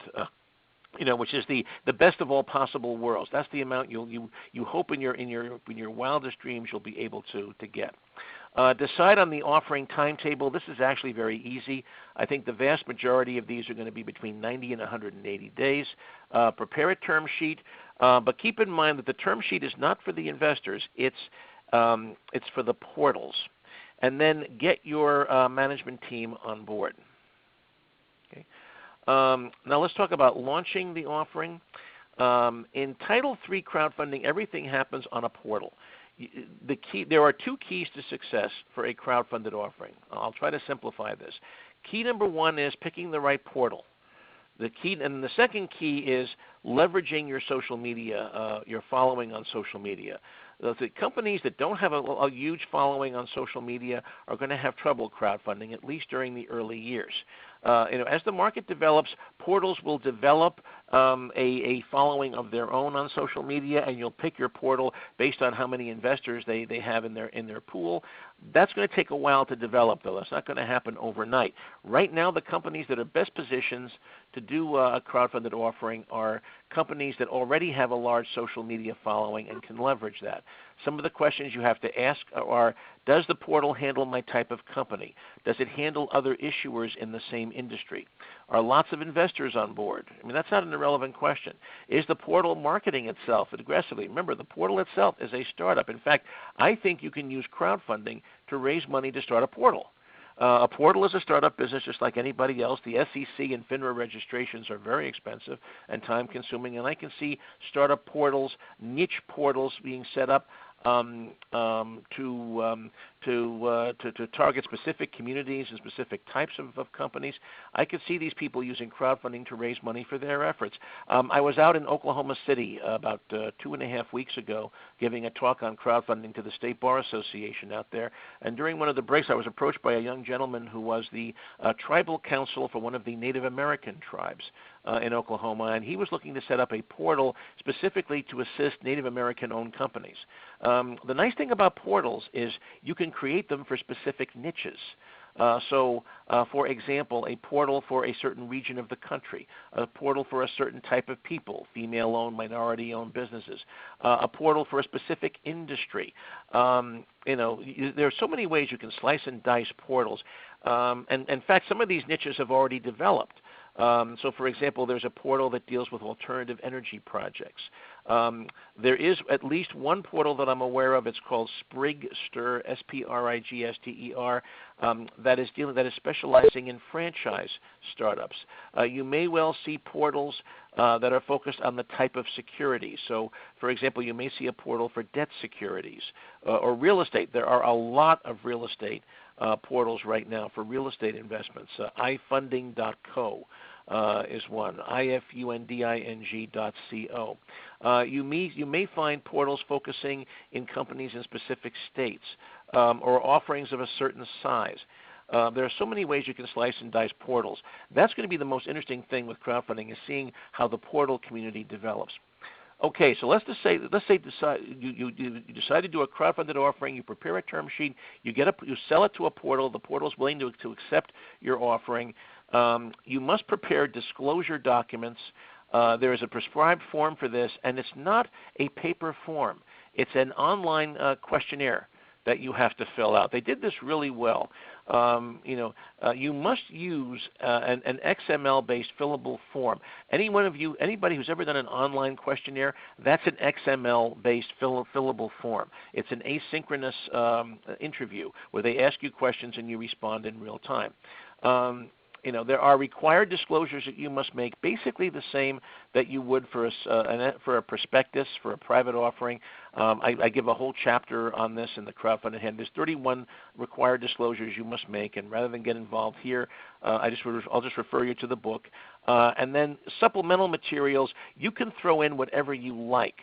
which is the best of all possible worlds. That's the amount you hope in your wildest dreams you'll be able to get. Decide on the offering timetable. This is actually very easy. I think the vast majority of these are going to be between 90 and 180 days. Prepare a term sheet, but keep in mind that the term sheet is not for the investors. It's for the portals. And then get your management team on board. Okay. Now let's talk about launching the offering. In Title III crowdfunding, everything happens on a portal. There are two keys to success for a crowdfunded offering. I'll try to simplify this. Key number one is picking the right portal. The second key is leveraging your social media, your following on social media. The companies that don't have a huge following on social media are going to have trouble crowdfunding, at least during the early years. As the market develops, portals will develop a following of their own on social media, and you'll pick your portal based on how many investors they have in their pool. That's going to take a while to develop, though. That's not going to happen overnight. Right now, the companies that are best positioned to do a crowdfunded offering are companies that already have a large social media following and can leverage that. Some of the questions you have to ask are, does the portal handle my type of company? Does it handle other issuers in the same industry? Are lots of investors on board? I mean, that's not an irrelevant question. Is the portal marketing itself aggressively? Remember, the portal itself is a startup. In fact, I think you can use crowdfunding to raise money to start a portal. A portal is a startup business just like anybody else. The SEC and FINRA registrations are very expensive and time-consuming, and I can see startup portals, niche portals being set up. to target specific communities and specific types of companies. I could see these people using crowdfunding to raise money for their efforts. I was out in Oklahoma City about 2.5 weeks ago giving a talk on crowdfunding to the State Bar Association out there, and during one of the breaks I was approached by a young gentleman who was the tribal council for one of the Native American tribes in Oklahoma, and he was looking to set up a portal specifically to assist Native American-owned companies. The nice thing about portals is you can create them for specific niches. For example, a portal for a certain region of the country, a portal for a certain type of people, female-owned, minority-owned businesses, a portal for a specific industry. There are so many ways you can slice and dice portals. And in fact, some of these niches have already developed. So, for example, there's a portal that deals with alternative energy projects. There is at least one portal that I'm aware of. It's called Sprigster, S-P-R-I-G-S-T-E-R, that is specializing in franchise startups. You may well see portals that are focused on the type of security. So, for example, you may see a portal for debt securities or real estate. There are a lot of real estate portals right now for real estate investments. ifunding.co is one, ifunding.co. You may find portals focusing in companies in specific states or offerings of a certain size. There are so many ways you can slice and dice portals. That's going to be the most interesting thing with crowdfunding, is seeing how the portal community develops. Okay, so let's say you decide to do a crowdfunded offering. You prepare a term sheet. You sell it to a portal. The portal is willing to accept your offering. You must prepare disclosure documents. There is a prescribed form for this, and it's not a paper form. It's an online questionnaire that you have to fill out. They did this really well. You must use an XML-based fillable form. Anybody who's ever done an online questionnaire, that's an XML-based fillable form. It's an asynchronous interview where they ask you questions and you respond in real time. There are required disclosures that you must make, basically the same that you would for a prospectus, for a private offering. I give a whole chapter on this in the crowdfunding hand. There's 31 required disclosures you must make, and rather than get involved here, I'll just refer you to the book. And then supplemental materials, you can throw in whatever you like.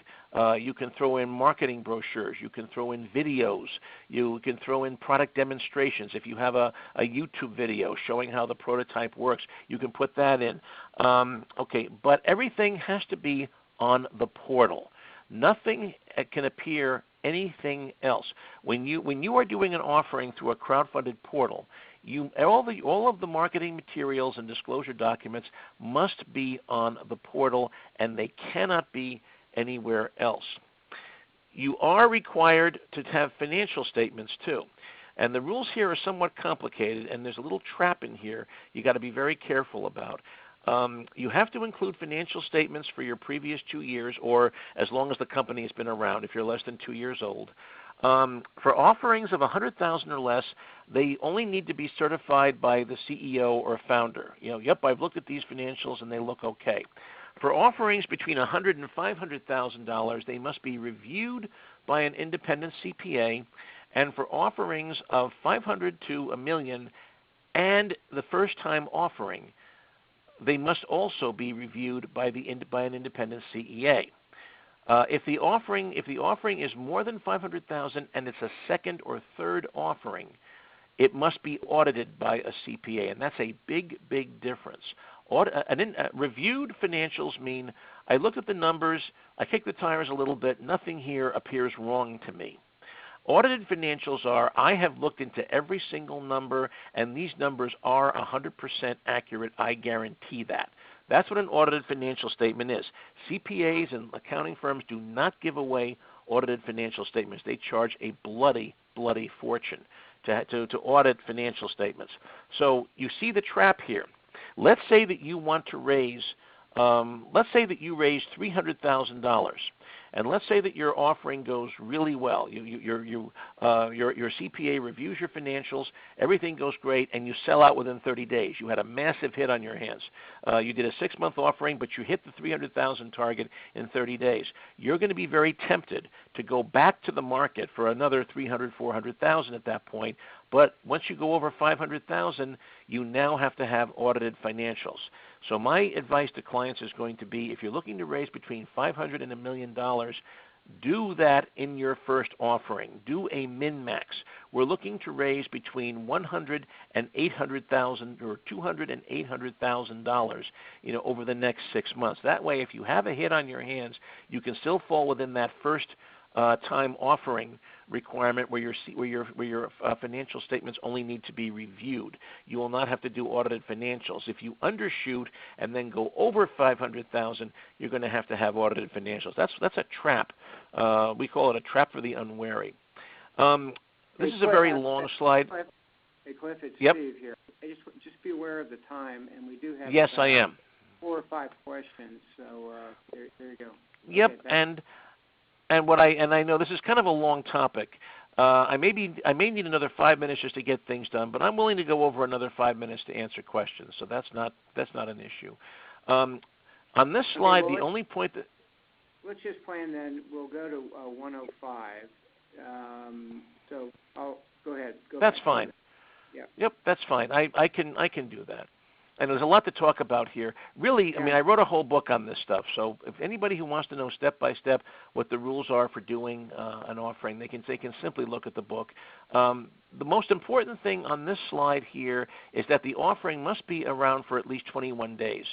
You can throw in marketing brochures. You can throw in videos. You can throw in product demonstrations. If you have a YouTube video showing how the prototype works, you can put that in. But everything has to be on the portal. Nothing can appear anything else. When you are doing an offering through a crowdfunded portal, all of the marketing materials and disclosure documents must be on the portal, and they cannot be anywhere else. You are required to have financial statements too. And the rules here are somewhat complicated, and there's a little trap in here you got to be very careful about. You have to include financial statements for your previous 2 years, or as long as the company has been around, if you're less than 2 years old. For offerings of $100,000 or less, they only need to be certified by the CEO or founder. Yep, I've looked at these financials and they look okay. For offerings between $100,000 and $500,000, they must be reviewed by an independent CPA. And for offerings of $500,000 to $1 million and the first-time offering, they must also be reviewed by an independent CEA. If the offering is more than $500,000 and it's a second or third offering, it must be audited by a CPA, and that's a big, big difference. Reviewed financials mean I looked at the numbers, I kicked the tires a little bit, nothing here appears wrong to me. Audited financials are, I have looked into every single number, and these numbers are 100% accurate. I guarantee that. That's what an audited financial statement is. CPAs and accounting firms do not give away audited financial statements. They charge a bloody, bloody fortune to audit financial statements. So you see the trap here. Let's say that you want to raise, let's say that you raise $300,000, And let's say that your offering goes really well. Your CPA reviews your financials, everything goes great, and you sell out within 30 days. You had a massive hit on your hands. You did a 6-month offering, but you hit the 300,000 target in 30 days. You're going to be very tempted to go back to the market for another 300, 400,000 at that point. But once you go over 500,000, you now have to have audited financials. So my advice to clients is going to be, if you're looking to raise between $500 and $1 million, do that in your first offering. Do a min-max. We're looking to raise between $100 and $800,000 or $200 and $800,000, over the next 6 months. That way, if you have a hit on your hands, you can still fall within that first time offering requirement where your financial statements only need to be reviewed. You will not have to do audited financials. If you undershoot and then go over 500,000, you're going to have audited financials. That's a trap. We call it a trap for the unwary. This is a very long slide. Hey, Cliff, it's Yep. Steve here. Just be aware of the time, and we do have Yes, I am. 4 or 5 questions. So there you go. Yep, Okay, and I know this is kind of a long topic. I may need another 5 minutes just to get things done, but I'm willing to go over another 5 minutes to answer questions. So that's not an issue. On this slide, the only point that let's just plan then. We'll go to 105. So I'll go ahead. That's fine. Yep, that's fine. I can do that. And there's a lot to talk about here. Really, I wrote a whole book on this stuff. So if anybody who wants to know step by step what the rules are for doing an offering, they can simply look at the book. The most important thing on this slide here is that the offering must be around for at least 21 days.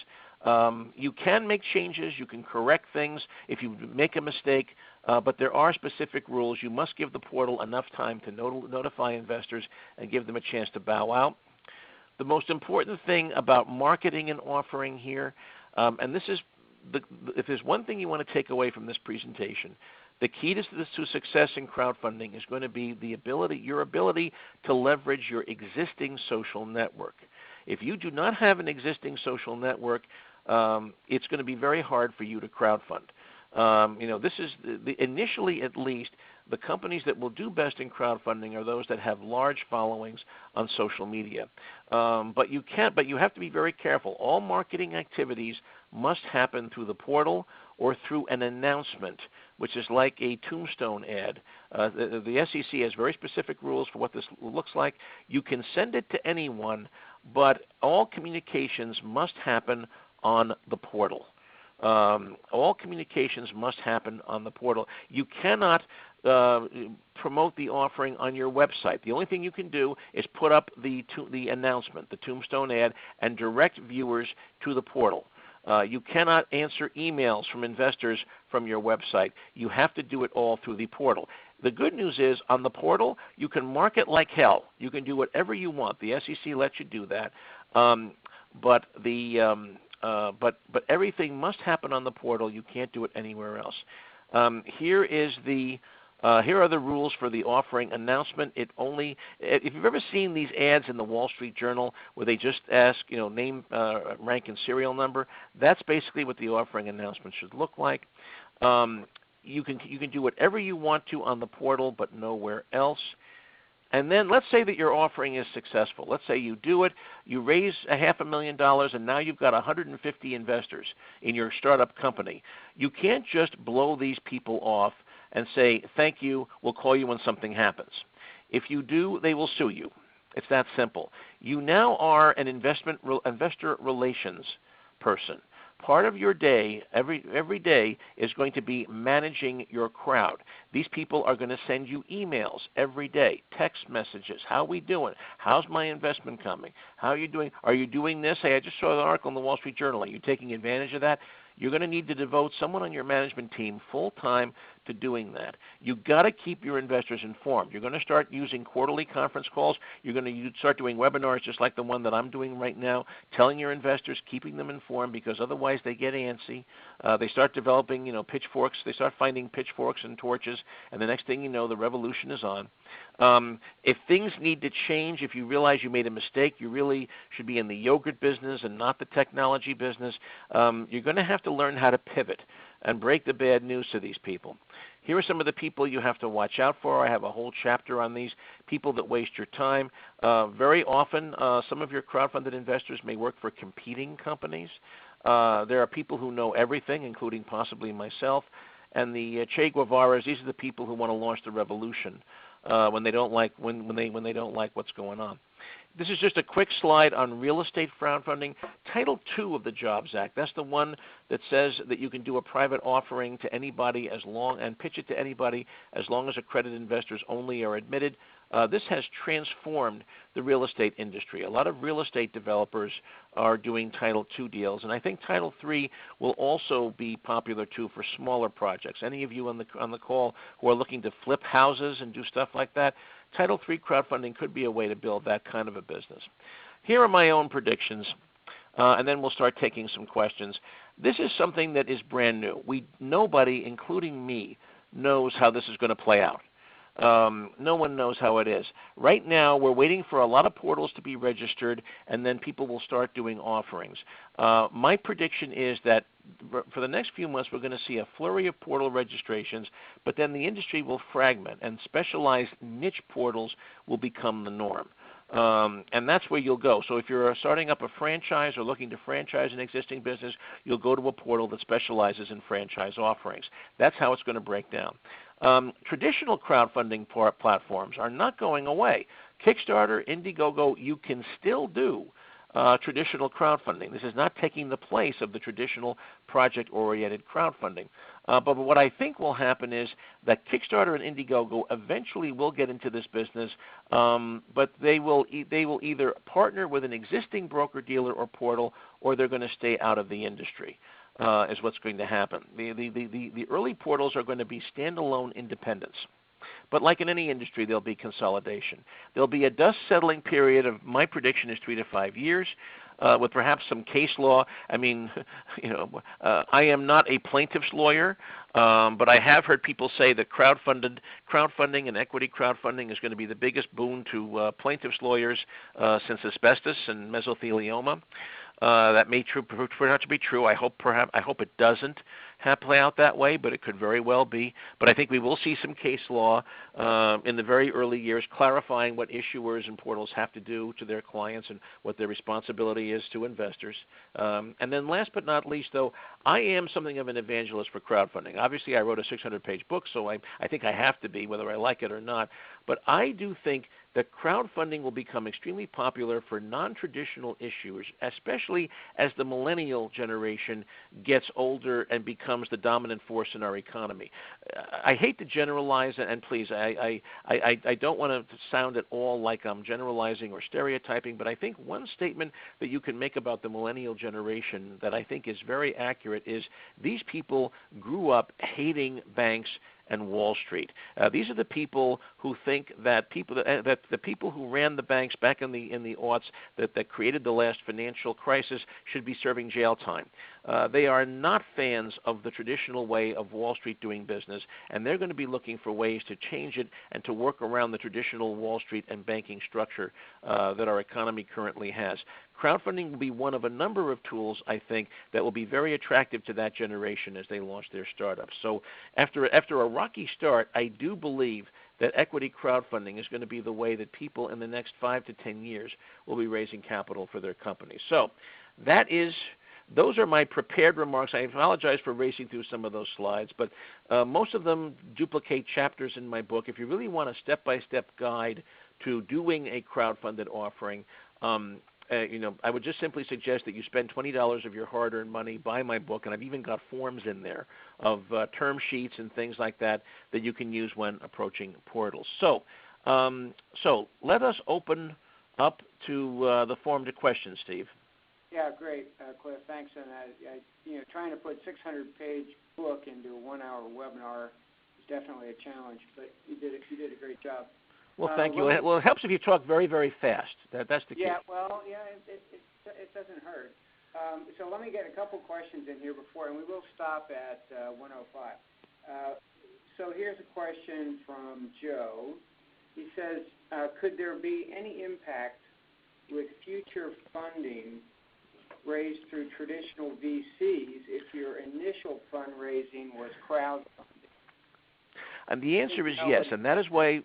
You can make changes. You can correct things if you make a mistake. But there are specific rules. You must give the portal enough time to notify investors and give them a chance to bow out. The most important thing about marketing an offering here, and this is if there's one thing you want to take away from this presentation, the key to success in crowdfunding is going to be your ability to leverage your existing social network. If you do not have an existing social network, it's going to be very hard for you to crowdfund. This is initially, at least, the companies that will do best in crowdfunding are those that have large followings on social media. But you have to be very careful. All marketing activities must happen through the portal or through an announcement, which is like a tombstone ad. The SEC has very specific rules for what this looks like. You can send it to anyone, but all communications must happen on the portal. All communications must happen on the portal. You cannot promote the offering on your website. The only thing you can do is put up the announcement, the tombstone ad, and direct viewers to the portal. You cannot answer emails from investors from your website. You have to do it all through the portal. The good news is on the portal, you can market like hell. You can do whatever you want. The SEC lets you do that. But everything must happen on the portal. You can't do it anywhere else. Here are the rules for the offering announcement. If you've ever seen these ads in the Wall Street Journal where they just ask, name, rank, and serial number, that's basically what the offering announcement should look like. You can do whatever you want to on the portal, but nowhere else. And then let's say that your offering is successful. Let's say you do it, you raise $500,000, and now you've got 150 investors in your startup company. You can't just blow these people off and say, thank you, we'll call you when something happens. If you do, they will sue you. It's that simple. You now are an investor relations person. Part of your day, every day, is going to be managing your crowd. These people are going to send you emails every day, text messages. How are we doing? How's my investment coming? How are you doing? Are you doing this? Hey, I just saw an article in the Wall Street Journal. Are you taking advantage of that? You're going to need to devote someone on your management team full-time to doing that. You've got to keep your investors informed. You're going to start using quarterly conference calls. You're going to start doing webinars just like the one that I'm doing right now, telling your investors, keeping them informed, because otherwise they get antsy. They start developing, pitchforks. They start finding pitchforks and torches, and the next thing you know, the revolution is on. If things need to change, if you realize you made a mistake, you really should be in the yogurt business and not the technology business, you're going to have to learn how to pivot and break the bad news to these people. Here are some of the people you have to watch out for. I have a whole chapter on these people that waste your time. Very often, some of your crowdfunded investors may work for competing companies. There are people who know everything, including possibly myself. And the Che Guevaras, these are the people who want to launch the revolution when they don't like when they don't like what's going on. This is just a quick slide on real estate crowdfunding. Title II of the Jobs Act, that's the one that says that you can do a private offering to anybody and pitch it to anybody as long as accredited investors only are admitted. This has transformed the real estate industry. A lot of real estate developers are doing Title II deals, and I think Title III will also be popular too for smaller projects. Any of you on the call who are looking to flip houses and do stuff like that, Title III crowdfunding could be a way to build that kind of a business. Here are my own predictions, and then we'll start taking some questions. This is something that is brand new. Nobody, including me, knows how this is going to play out. No one knows how it is. Right now, we're waiting for a lot of portals to be registered, and then people will start doing offerings. My prediction is that for the next few months, we're going to see a flurry of portal registrations, but then the industry will fragment, and specialized niche portals will become the norm. And that's where you'll go. So if you're starting up a franchise or looking to franchise an existing business, you'll go to a portal that specializes in franchise offerings. That's how it's going to break down. Traditional crowdfunding platforms are not going away. Kickstarter, Indiegogo, you can still do traditional crowdfunding. This is not taking the place of the traditional project-oriented crowdfunding. But what I think will happen is that Kickstarter and Indiegogo eventually will get into this business, but they will either partner with an existing broker-dealer or portal, or they're going to stay out of the industry. Is what's going to happen. The early portals are going to be standalone independents. But like in any industry, there'll be consolidation. There'll be a dust-settling period of, my prediction is 3 to 5 years, with perhaps some case law. I mean, I am not a plaintiff's lawyer, but I have heard people say that crowdfunding and equity crowdfunding is going to be the biggest boon to plaintiff's lawyers since asbestos and mesothelioma. That may turn out to be true. I hope it doesn't play out that way, but it could very well be. But I think we will see some case law in the very early years clarifying what issuers and portals have to do to their clients and what their responsibility is to investors. And then last but not least, though, I am something of an evangelist for crowdfunding. Obviously, I wrote a 600-page book, so I think I have to be, whether I like it or not. But I do think that crowdfunding will become extremely popular for non-traditional issuers, especially as the millennial generation gets older and becomes the dominant force in our economy. I hate to generalize, and please, I don't want to sound at all like I'm generalizing or stereotyping, but I think one statement that you can make about the millennial generation that I think is very accurate is these people grew up hating banks and Wall Street. These are the people who think that the people who ran the banks back in the aughts that created the last financial crisis should be serving jail time. They are not fans of the traditional way of Wall Street doing business, and they're going to be looking for ways to change it and to work around the traditional Wall Street and banking structure that our economy currently has. Crowdfunding will be one of a number of tools, I think, that will be very attractive to that generation as they launch their startups. So after a rocky start, I do believe that equity crowdfunding is going to be the way that people in the next 5 to 10 years will be raising capital for their companies. So those are my prepared remarks. I apologize for racing through some of those slides, but most of them duplicate chapters in my book. If you really want a step-by-step guide to doing a crowdfunded offering, I would just simply suggest that you spend $20 of your hard-earned money, buy my book, and I've even got forms in there of term sheets and things like that that you can use when approaching portals. So let us open up to the forum to questions, Steve. Yeah, great, Cliff. Thanks on that. Trying to put 600-page book into a 1-hour webinar is definitely a challenge, but you did a great job. Well, thank you. Well, it helps if you talk very, very fast. That's the key. Yeah, well, it doesn't hurt. So let me get a couple questions in here before, and we will stop at 1:05. So here's a question from Joe. He says, could there be any impact with future funding raised through traditional VCs if your initial fundraising was crowdfunding? And the answer is yes, and that is why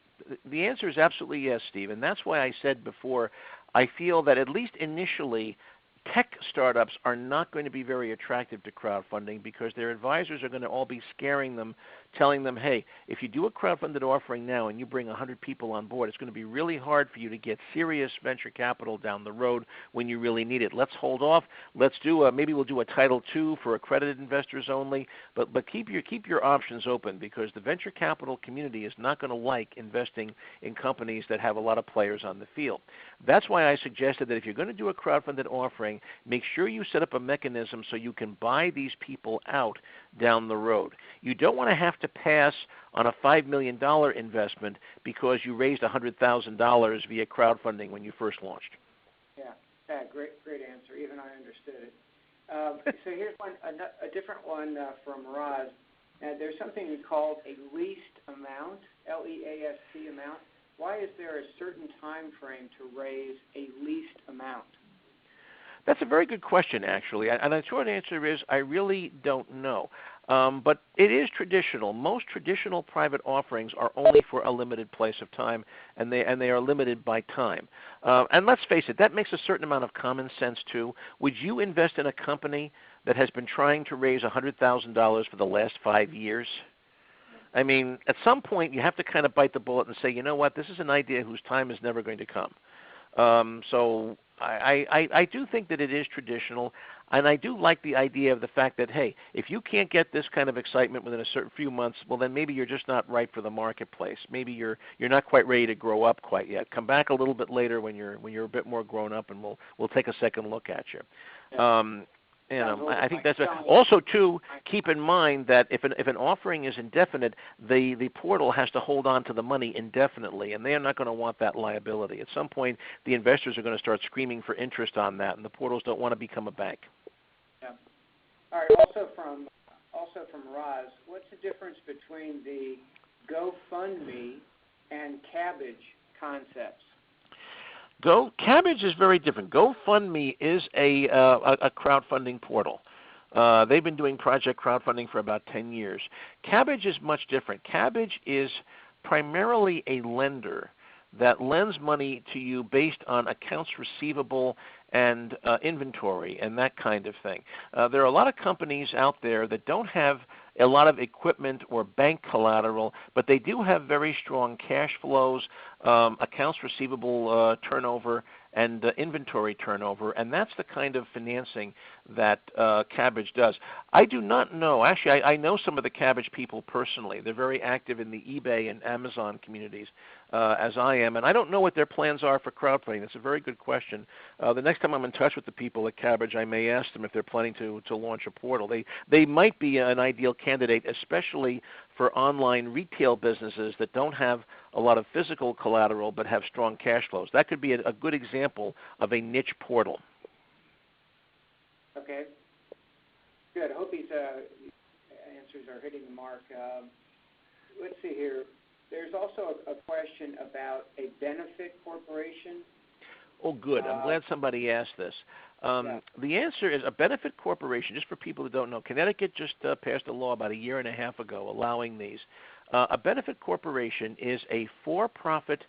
the answer is absolutely yes, Steve. And that's why I said before, I feel that at least initially, tech startups are not going to be very attractive to crowdfunding because their advisors are going to all be scaring them, telling them, hey, if you do a crowdfunded offering now and you bring 100 people on board, it's going to be really hard for you to get serious venture capital down the road when you really need it. Let's hold off. Let's do maybe we'll do a Title II for accredited investors only, but keep your options open because the venture capital community is not going to like investing in companies that have a lot of players on the field. That's why I suggested that if you're going to do a crowdfunded offering, make sure you set up a mechanism so you can buy these people out down the road. You don't want to have to pass on a $5 million investment because you raised $100,000 via crowdfunding when you first launched. Yeah, great answer. Even I understood it. So here's a different one from Roz. There's something called a least amount, L-E-A-S-T amount. Why is there a certain time frame to raise a least amount? That's a very good question, actually. And the short answer is I really don't know. But it is traditional. Most traditional private offerings are only for a limited place of time, and they are limited by time. And let's face it, that makes a certain amount of common sense, too. Would you invest in a company that has been trying to raise $100,000 for the last 5 years? I mean, at some point you have to kind of bite the bullet and say, you know what, this is an idea whose time is never going to come. So I do think that it is traditional, and I do like the idea of the fact that, hey, if you can't get this kind of excitement within a certain few months, well, then maybe you're just not right for the marketplace. Maybe you're not quite ready to grow up quite yet. Come back a little bit later when you're a bit more grown up, and we'll take a second look at you. Yeah. I think that's also too. Keep in mind that if an offering is indefinite, the portal has to hold on to the money indefinitely, and they are not going to want that liability. At some point, the investors are going to start screaming for interest on that, and the portals don't want to become a bank. Yeah. All right. Also from Roz, what's the difference between the GoFundMe and Cabbage concepts? Cabbage is very different. GoFundMe is a crowdfunding portal. They've been doing project crowdfunding for about 10 years. Cabbage is much different. Cabbage is primarily a lender that lends money to you based on accounts receivable and inventory and that kind of thing. There are a lot of companies out there that don't have a lot of equipment or bank collateral, but they do have very strong cash flows, accounts receivable turnover, and inventory turnover, and that's the kind of financing that Cabbage does. I do not know. Actually, I know some of the Cabbage people personally. They're very active in the eBay and Amazon communities, as I am, and I don't know what their plans are for crowdfunding. That's a very good question. The next time I'm in touch with the people at Cabbage, I may ask them if they're planning to launch a portal. They might be an ideal candidate, especially for online retail businesses that don't have a lot of physical collateral but have strong cash flows. That could be a good example of a niche portal. Okay. Good. I hope these answers are hitting the mark. Let's see here. There's also a question about a benefit corporation. Oh, good. I'm glad somebody asked this. The answer is a benefit corporation, just for people who don't know. Connecticut just passed a law about 1.5 years ago allowing these. A benefit corporation is a for-profit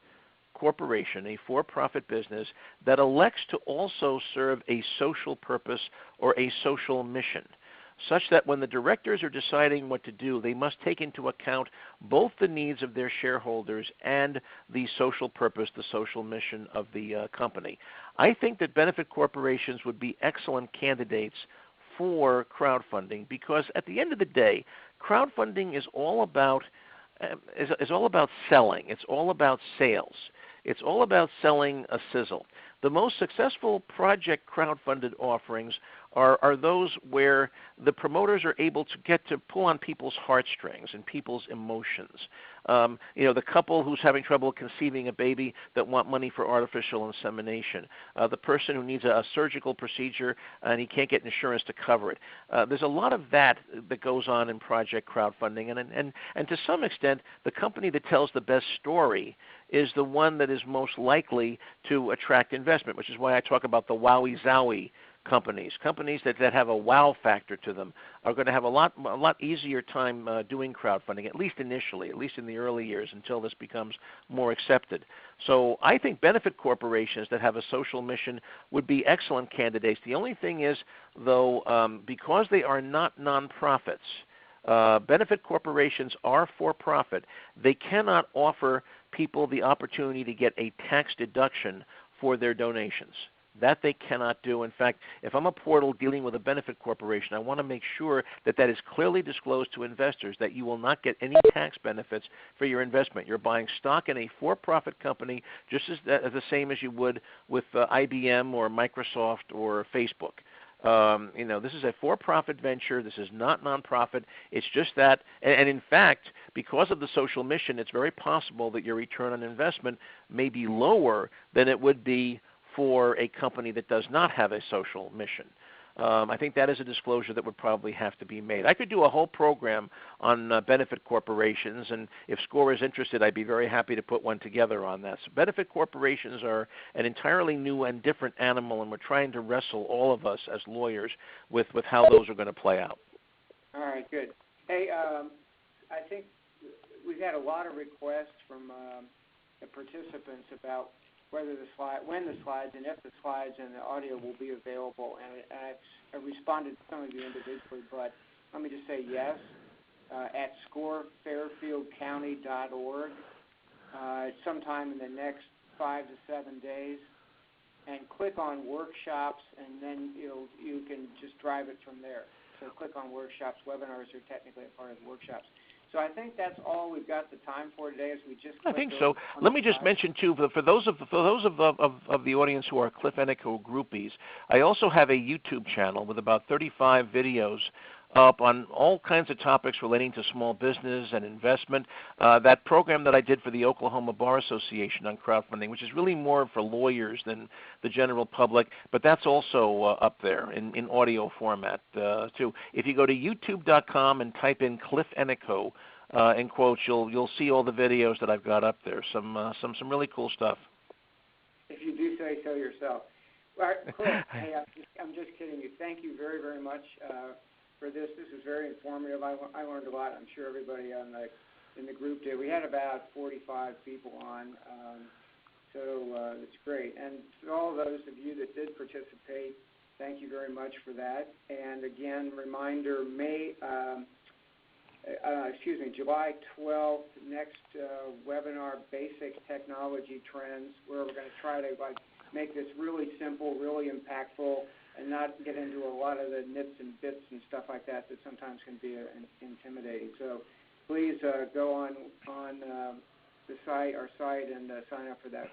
corporation, a for-profit business that elects to also serve a social purpose or a social mission, such that when the directors are deciding what to do, they must take into account both the needs of their shareholders and the social purpose, the social mission of the company. I think that benefit corporations would be excellent candidates for crowdfunding because at the end of the day, crowdfunding is all about selling. It's all about sales. It's all about selling a sizzle. The most successful project crowdfunded offerings are those where the promoters are able to get to pull on people's heartstrings and people's emotions. The couple who's having trouble conceiving a baby that want money for artificial insemination, the person who needs a surgical procedure and he can't get insurance to cover it. There's a lot of that goes on in project crowdfunding, and to some extent, the company that tells the best story is the one that is most likely to attract investment, which is why I talk about the wowie zowie companies. Companies that have a wow factor to them are going to have a lot easier time doing crowdfunding, at least initially, at least in the early years until this becomes more accepted. So I think benefit corporations that have a social mission would be excellent candidates. The only thing is, though, because they are not nonprofits, benefit corporations are for-profit. They cannot offer people the opportunity to get a tax deduction for their donations. That they cannot do. In fact, if I'm a portal dealing with a benefit corporation, I want to make sure that that is clearly disclosed to investors, that you will not get any tax benefits for your investment. You're buying stock in a for-profit company just as the same as you would with IBM or Microsoft or Facebook. This is a for-profit venture. This is not nonprofit. It's just that, and in fact, because of the social mission, it's very possible that your return on investment may be lower than it would be for a company that does not have a social mission. I think that is a disclosure that would probably have to be made. I could do a whole program on benefit corporations, and if SCORE is interested, I'd be very happy to put one together on that. So benefit corporations are an entirely new and different animal, and we're trying to wrestle, all of us as lawyers, with how those are going to play out. All right, good. Hey, I think we've had a lot of requests from the participants about when the slides and if the slides and the audio will be available. And I've responded to some of you individually, but let me just say yes. At scorefairfieldcounty.org sometime in the next 5 to 7 days, and click on workshops, and then you can just drive it from there. So click on workshops. Webinars are technically a part of the workshops. So I think that's all we've got the time for today. As we just I think so. Let me just mention too, for those of the audience who are Cliff Enico groupies, I also have a YouTube channel with about 35 videos up on all kinds of topics relating to small business and investment. That program that I did for the Oklahoma Bar Association on crowdfunding, which is really more for lawyers than the general public, but that's also up there in audio format too. If you go to youtube.com and type in Cliff Enico in quotes, you'll see all the videos that I've got up there. Some really cool stuff. If you do say so yourself. All right, Cliff, hey, I'm just kidding you. Thank you very, very much for this. This is very informative. I learned a lot. I'm sure everybody in the group did. We had about 45 people on, so it's great. And to all those of you that did participate, thank you very much for that. And again, reminder, July 12th, next webinar, Basic Technology Trends, where we're going to try to make this really simple, really impactful, and not get into a lot of the nits and bits and stuff like that sometimes can be intimidating. So please go on our site, and sign up for that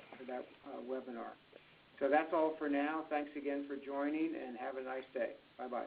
webinar. So that's all for now. Thanks again for joining, and have a nice day. Bye-bye.